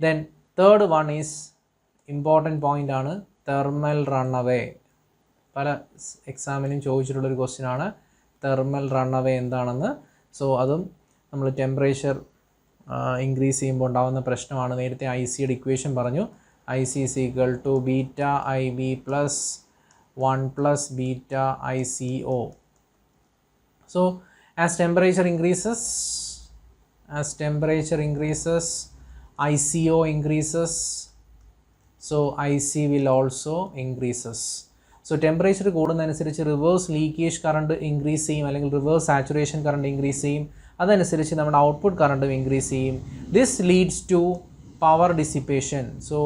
Then third one is important point ആണ്, തെർമൽ റൺ അവേ. പല എക്സാമിനും ചോദിച്ചിട്ടുള്ളൊരു ക്വസ്റ്റ്യൻ ആണ് തെർമൽ റൺ അവേ എന്താണെന്ന്. സോ അതും നമ്മൾ ടെമ്പറേച്ചർ ഇൻക്രീസ് ചെയ്യുമ്പോൾ ഉണ്ടാകുന്ന പ്രശ്നമാണ്. നേരത്തെ ICയുടെ ഇക്വേഷൻ പറഞ്ഞു, IC is equal to beta IB plus 1 plus beta ICO. So as temperature increases, ICO increases, so IC will also increases. So temperature കൂടുന്നതനുസരിച്ച് റിവേഴ്സ് ലീക്കേജ് കറണ്ട് ഇൻക്രീസ് ചെയ്യും, അല്ലെങ്കിൽ റിവേഴ്സ് സാച്ചുറേഷൻ കറണ്ട് ഇൻക്രീസ് ചെയ്യും. അതനുസരിച്ച് നമ്മുടെ output കറണ്ടും increase ചെയ്യും. This leads to power dissipation. So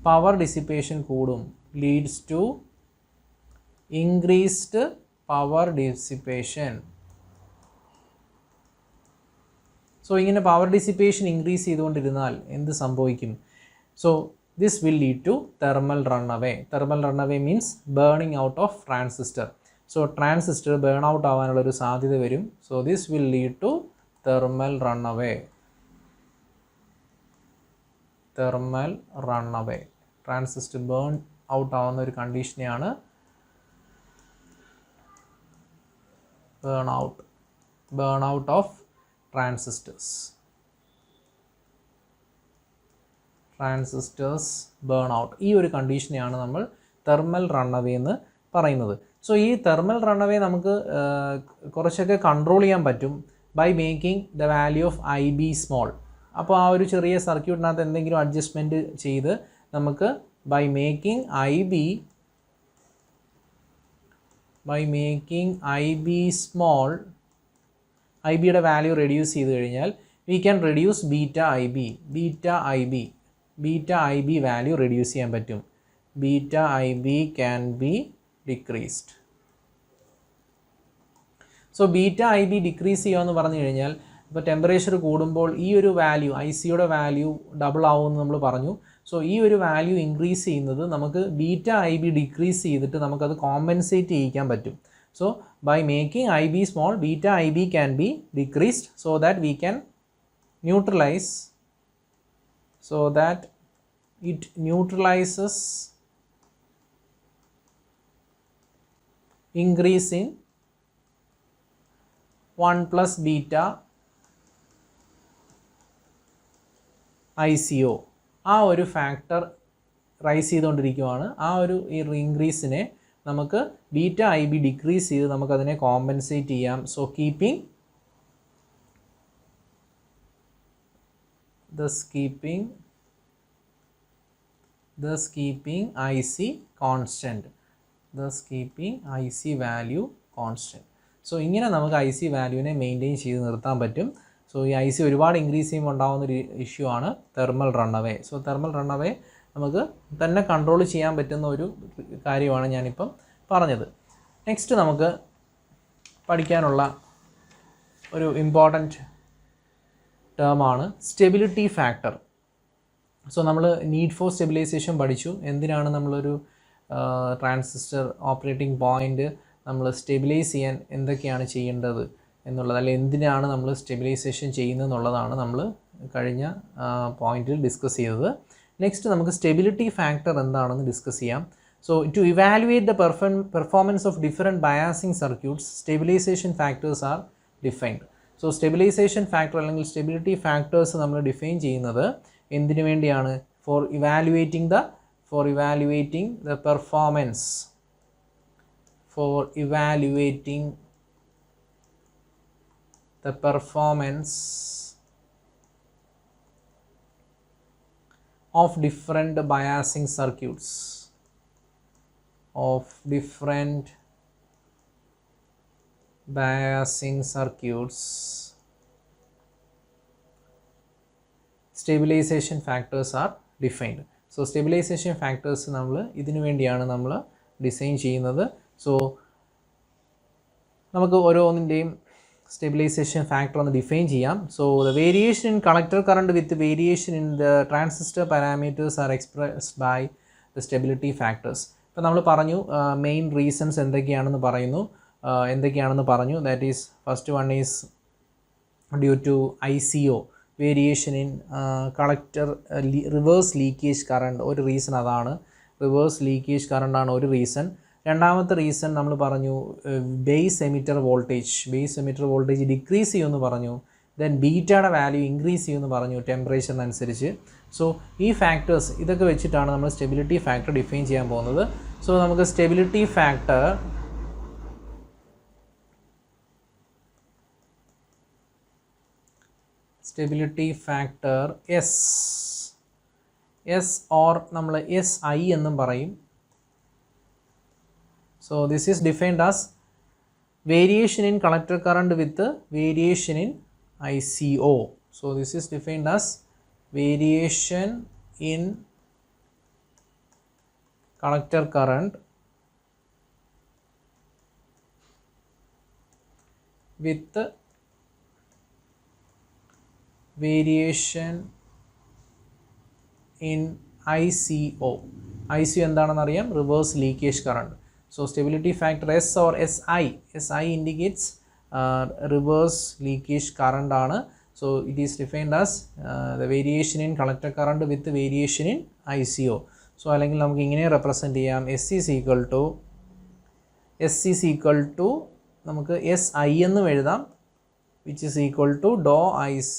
power dissipation കൂടും, leads to increased power dissipation. So ഇങ്ങനെ പവർ ഡിസിപ്പേഷൻ ഇൻക്രീസ് ചെയ്തുകൊണ്ടിരുന്നാൽ എന്ത് സംഭവിക്കും? So this will lead to thermal runaway. Thermal runaway means burning out of transistor. So transistor burn out ആവാനുള്ളൊരു സാധ്യത വരും. So this will lead to thermal runaway. Thermal runaway, transistor burn out ആവുന്ന ഒരു കണ്ടീഷനെയാണ് burn out of transistors burn out. ഈ ഒരു കണ്ടീഷനെയാണ് നമ്മൾ thermal run away എന്ന് പറയുന്നത്. സോ ഈ തെർമൽ റൺ അവേ നമുക്ക് കുറച്ചൊക്കെ കൺട്രോൾ ചെയ്യാൻ പറ്റും by making the value of IB small. അപ്പോൾ ആ ഒരു ചെറിയ സർക്യൂട്ടിനകത്ത് എന്തെങ്കിലും അഡ്ജസ്റ്റ്മെൻറ്റ് ചെയ്ത് നമുക്ക് ബൈ മേക്കിംഗ് IB സ്മോൾ, IBയുടെ വാല്യൂ റെഡ്യൂസ് ചെയ്ത് കഴിഞ്ഞാൽ we can reduce beta IB value reduce ചെയ്യാൻ പറ്റും. Beta IB can be decreased. So beta IB decrease ചെയ്യുമെന്ന് പറഞ്ഞു കഴിഞ്ഞാൽ, ഇപ്പോൾ ടെമ്പറേച്ചർ കൂടുമ്പോൾ ഈ ഒരു വാല്യൂ ICയുടെ വാല്യൂ ഡബിൾ ആവുമെന്ന് നമ്മൾ പറഞ്ഞു. സോ ഈ ഒരു വാല്യൂ ഇൻക്രീസ് ചെയ്യുന്നത് നമുക്ക് ബീറ്റ IB ഡിക്രീസ് ചെയ്തിട്ട് നമുക്കത് കോമ്പൻസേറ്റ് ചെയ്യിക്കാൻ പറ്റും. So by making IB small, beta IB can be decreased so that we can neutralize, so that it neutralizes increase in 1 plus beta ICO. ആ ഒരു ഫാക്ടർ റൈസ് ചെയ്തുകൊണ്ടിരിക്കുകയാണ്. ആ ഒരു ഈ ഇൻക്രീസിനെ നമുക്ക് ബീറ്റ ഐ ബി ഡിക്രീസ് ചെയ്ത് നമുക്കതിനെ കോമ്പൻസേറ്റ് ചെയ്യാം. So keeping IC constant, keeping IC value constant. So ഇങ്ങനെ നമുക്ക് IC വാല്യൂവിനെ മെയിൻറ്റെയിൻ ചെയ്ത് നിർത്താൻ പറ്റും. സോ ഈ IC ഒരുപാട് ഇൻക്രീസ് ചെയ്യുമ്പോൾ ഉണ്ടാകുന്നൊരു ഇഷ്യൂ ആണ് thermal runaway. So thermal runaway നമുക്ക് തന്നെ കൺട്രോൾ ചെയ്യാൻ പറ്റുന്ന ഒരു കാര്യമാണ് ഞാനിപ്പം പറഞ്ഞത്. നെക്സ്റ്റ് നമുക്ക് പഠിക്കാനുള്ള ഒരു ഇമ്പോർട്ടൻറ്റ് ടേമാണ് സ്റ്റെബിലിറ്റി ഫാക്ടർ. സോ നമ്മൾ നീഡ് ഫോർ സ്റ്റെബിലൈസേഷൻ പഠിച്ചു. എന്തിനാണ് നമ്മളൊരു ട്രാൻസിസ്റ്റർ ഓപ്പറേറ്റിംഗ് പോയിൻ്റ് നമ്മൾ സ്റ്റെബിലൈസ് ചെയ്യാൻ എന്തൊക്കെയാണ് ചെയ്യേണ്ടത് എന്നുള്ളത്, അല്ലെങ്കിൽ എന്തിനാണ് നമ്മൾ സ്റ്റെബിലൈസേഷൻ ചെയ്യുന്നത് എന്നുള്ളതാണ് നമ്മൾ കഴിഞ്ഞ പോയിന്റിൽ ഡിസ്കസ് ചെയ്തത്. നെക്സ്റ്റ് നമുക്ക് സ്റ്റെബിലിറ്റി ഫാക്ടർ എന്താണെന്ന് ഡിസ്കസ് ചെയ്യാം. So to evaluate the performance of different biasing circuits stabilization factors are defined. So stabilization factor അല്ലെങ്കിൽ സ്റ്റെബിലിറ്റി ഫാക്ടേഴ്സ് നമ്മൾ ഡിഫൈൻ ചെയ്യുന്നത് എന്തിനു വേണ്ടിയാണ്? For evaluating the performance of different biasing circuits, stabilization factors are defined. So stabilization factors നമ്മൾ ഇതിനു വേണ്ടിയാണ് നമ്മൾ design ചെയ്യുന്നത്. സോ നമുക്ക് ഓരോന്നിൻ്റെയും stabilization factor ഒന്ന് ഡിഫൈൻ ചെയ്യാം. So the variation in collector current with variation in the transistor parameters are expressed by the stability factors. ഇപ്പോൾ നമ്മൾ പറഞ്ഞു മെയിൻ റീസൺസ് എന്തൊക്കെയാണെന്ന് പറഞ്ഞു. That is first one is due to ICO, variation in collector reverse leakage current. ഒരു reason അതാണ്, reverse leakage കറണ്ടാണ് ഒരു reason. രണ്ടാമത്തെ റീസൺ നമ്മൾ പറഞ്ഞു ബേസ് എമിറ്റർ വോൾട്ടേജ് ഡിക്രീസ് ചെയ്യുമെന്ന് പറഞ്ഞു. ദെൻ ബീറ്റയുടെ വാല്യൂ ഇൻക്രീസ് ചെയ്യുമെന്ന് പറഞ്ഞു ടെമ്പറേച്ചറിനനുസരിച്ച്. സോ ഈ ഫാക്ടേഴ്സ് ഇതൊക്കെ വെച്ചിട്ടാണ് നമ്മൾ സ്റ്റെബിലിറ്റി ഫാക്ടർ ഡിഫൈൻ ചെയ്യാൻ പോകുന്നത്. സോ നമുക്ക് സ്റ്റെബിലിറ്റി ഫാക്ടർ എസ് ഓർ നമ്മൾ SI എന്നും പറയും. So this is defined as variation in collector current with variation in ICO. So this is defined as variation in collector current with variation in ICO. ICO എന്താണെന്ന് അറിയാം, reverse leakage current. So stability factor S or SI indicates reverse leakage current ആണ്. So it is defined as the variation in collector current with variation in ICO. So അല്ലെങ്കിൽ നമുക്ക് ഇങ്ങനെ represent ചെയ്യാം, S is equal to നമുക്ക് SI എന്നും എഴുതാം, which is equal to dou IC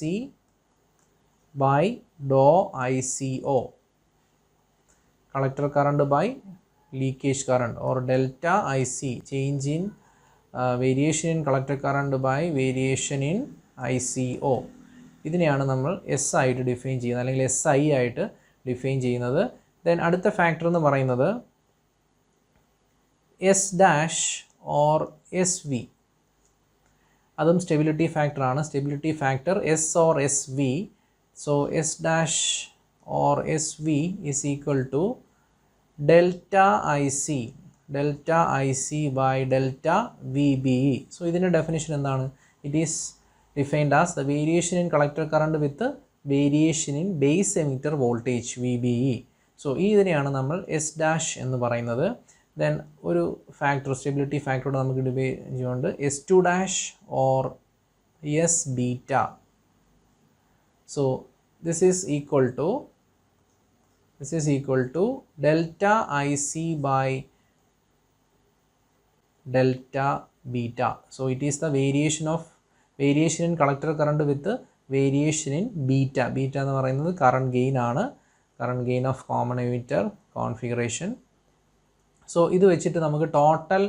by dou ICO, collector current by leakage current, or delta IC, change in variation in collector current by variation in ICO. ഇതിനെയാണ് നമ്മൾ S ആയിട്ട് define ചെയ്യുന്നത്, അല്ലെങ്കിൽ SI ആയിട്ട് define ചെയ്യുന്നത്. Then അടുത്ത factor എന്ന് പറയുന്നത് S' ഓർ SV. അതും സ്റ്റെബിലിറ്റി ഫാക്ടറാണ്. Stability factor S or SV. So S' or SV is equal to delta IC by delta VBE. So ഇതിൻ്റെ ഡെഫിനിഷൻ എന്താണ്? It is defined as the variation in collector current with variation in base emitter voltage VBE. So ഇതിനെയാണ് നമ്മൾ S' എന്ന് പറയുന്നത്. Then ഒരു factor, stability ഫാക്ടറോട് നമുക്ക് divide ചെയ്യുന്നുണ്ട് S2' or S beta. So this is equal to delta IC by delta beta. So it is the variation in collector current with the variation in beta. Beta എന്ന് പറയുന്നത് current gain ആണ്, current gain of common emitter configuration. So ഇത് വെച്ചിട്ട് നമുക്ക് total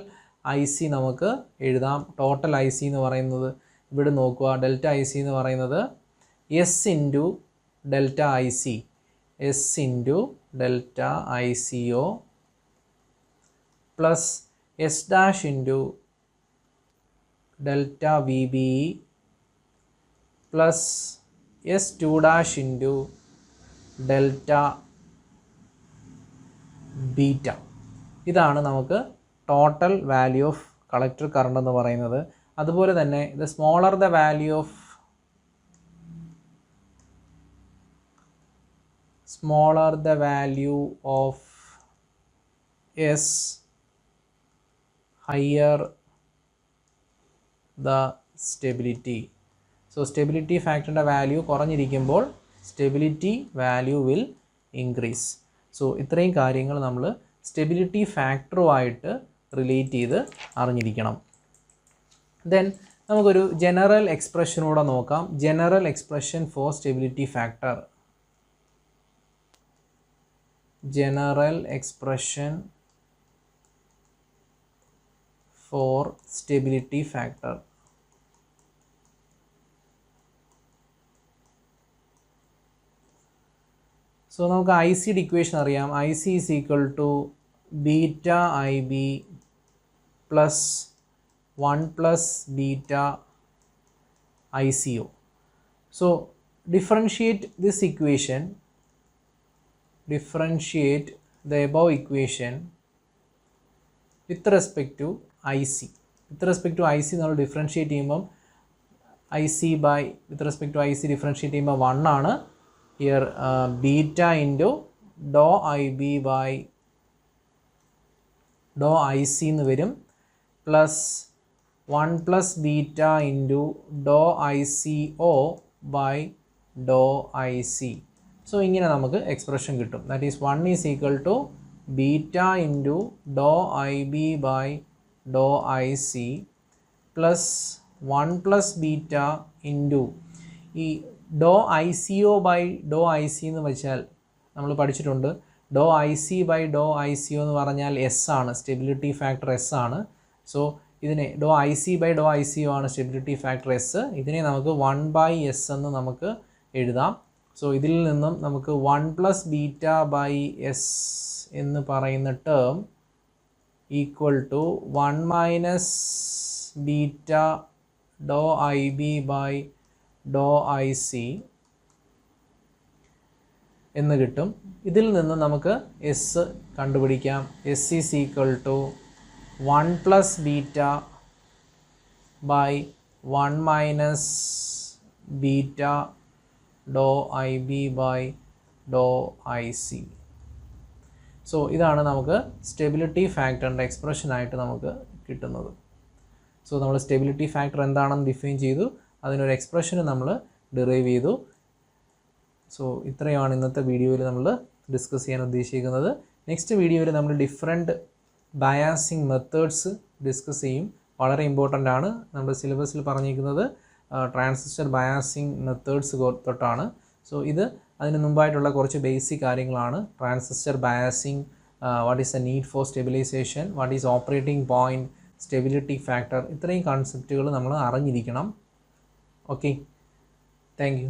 IC നമുക്ക് എഴുതാം. Total IC എന്ന് പറയുന്നത് ഇവിടെ നോക്കുക, ഡെൽറ്റ IC എന്ന് പറയുന്നത് S into delta IC, S into delta ICO plus S dash into delta VBE plus S2 dash into delta beta. ഇതാണ് നമുക്ക് total value of collector current എന്ന് പറയുന്നത്. അതുപോലെ തന്നെ the smaller the value of S, higher the stability. So stability factor value കുറഞ്ഞിരിക്കുമ്പോൾ stability value will increase. So ഇത്രയും കാര്യങ്ങൾ നമ്മൾ stability ഫാക്ടറുമായിട്ട് relate ചെയ്ത് അറിഞ്ഞിരിക്കണം. ദെൻ നമുക്കൊരു ജനറൽ എക്സ്പ്രഷനൂടെ നോക്കാം. General expression for stability factor. General expression for stability factor. So നമുക്ക് IC equation അറിയാം. IC is equal to beta IB plus 1 plus beta ICO. So differentiate this equation, differentiate the above equation with respect to IC. With respect to IC നമ്മൾ differentiate ചെയ്യുമ്പം IC by with respect to IC differentiate ചെയ്യുമ്പോൾ 1 ആണ്. Here beta into ഡോ IB by ഡോ IC എന്ന് വരും, plus 1 plus beta into ഡോ ICO by ഡോ IC. സോ ഇങ്ങനെ നമുക്ക് എക്സ്പ്രഷൻ കിട്ടും. That is 1 is equal to beta into ഡോ IB by ഡോ IC plus 1 plus beta into ഈ ഡോ ICO by ഡോ IC എന്ന് വെച്ചാൽ നമ്മൾ പഠിച്ചിട്ടുണ്ട്. ഡോ IC by ഡോ ICO എന്ന് പറഞ്ഞാൽ S ആണ്, സ്റ്റെബിലിറ്റി ഫാക്ടർ S ആണ്. സോ ഇതിനെ ഡോ IC by ഡോ ICO ആണ് സ്റ്റെബിലിറ്റി ഫാക്ടർ S. ഇതിനെ നമുക്ക് 1 by S എന്ന് നമുക്ക് എഴുതാം. സോ ഇതിൽ നിന്നും നമുക്ക് 1 പ്ലസ് ബീറ്റ ബൈ എസ് എന്ന് പറയുന്ന term equal to 1 minus beta ഡോ IB ബൈ ഡോ IC എന്ന് കിട്ടും. ഇതിൽ നിന്ന് നമുക്ക് എസ് കണ്ടുപിടിക്കാം. S is equal to 1 plus beta by 1 minus beta ഡോ IB ബൈ ഡോ IC. സോ ഇതാണ് നമുക്ക് സ്റ്റെബിലിറ്റി ഫാക്ടറിൻ്റെ എക്സ്പ്രഷനായിട്ട് നമുക്ക് കിട്ടുന്നത്. സോ നമ്മൾ സ്റ്റെബിലിറ്റി ഫാക്ടർ എന്താണെന്ന് ഡിഫൈൻ ചെയ്തു, അതിനൊരു എക്സ്പ്രഷന് നമ്മൾ ഡിറൈവ് ചെയ്തു. സോ ഇത്രയാണ് ഇന്നത്തെ വീഡിയോയിൽ നമ്മൾ ഡിസ്കസ് ചെയ്യാൻ ഉദ്ദേശിക്കുന്നത്. നെക്സ്റ്റ് വീഡിയോയിൽ നമ്മൾ ഡിഫറെൻറ്റ് ബയാസിങ് മെത്തേഡ്സ് ഡിസ്കസ് ചെയ്യും. വളരെ ഇമ്പോർട്ടൻ്റ് ആണ്. നമ്മുടെ സിലബസിൽ പറഞ്ഞിരിക്കുന്നത് ട്രാൻസിസ്റ്റർ ബയാസിങ് മെത്തേഡ്സ് തൊട്ടാണ്. സോ ഇത് അതിന് മുമ്പായിട്ടുള്ള കുറച്ച് ബേസിക് കാര്യങ്ങളാണ്. Transistor biasing, what is the need for stabilization, what is operating point, stability factor, ഇത്രയും കൺസെപ്റ്റുകൾ നമ്മൾ അറിഞ്ഞിരിക്കണം. Okay, thank U.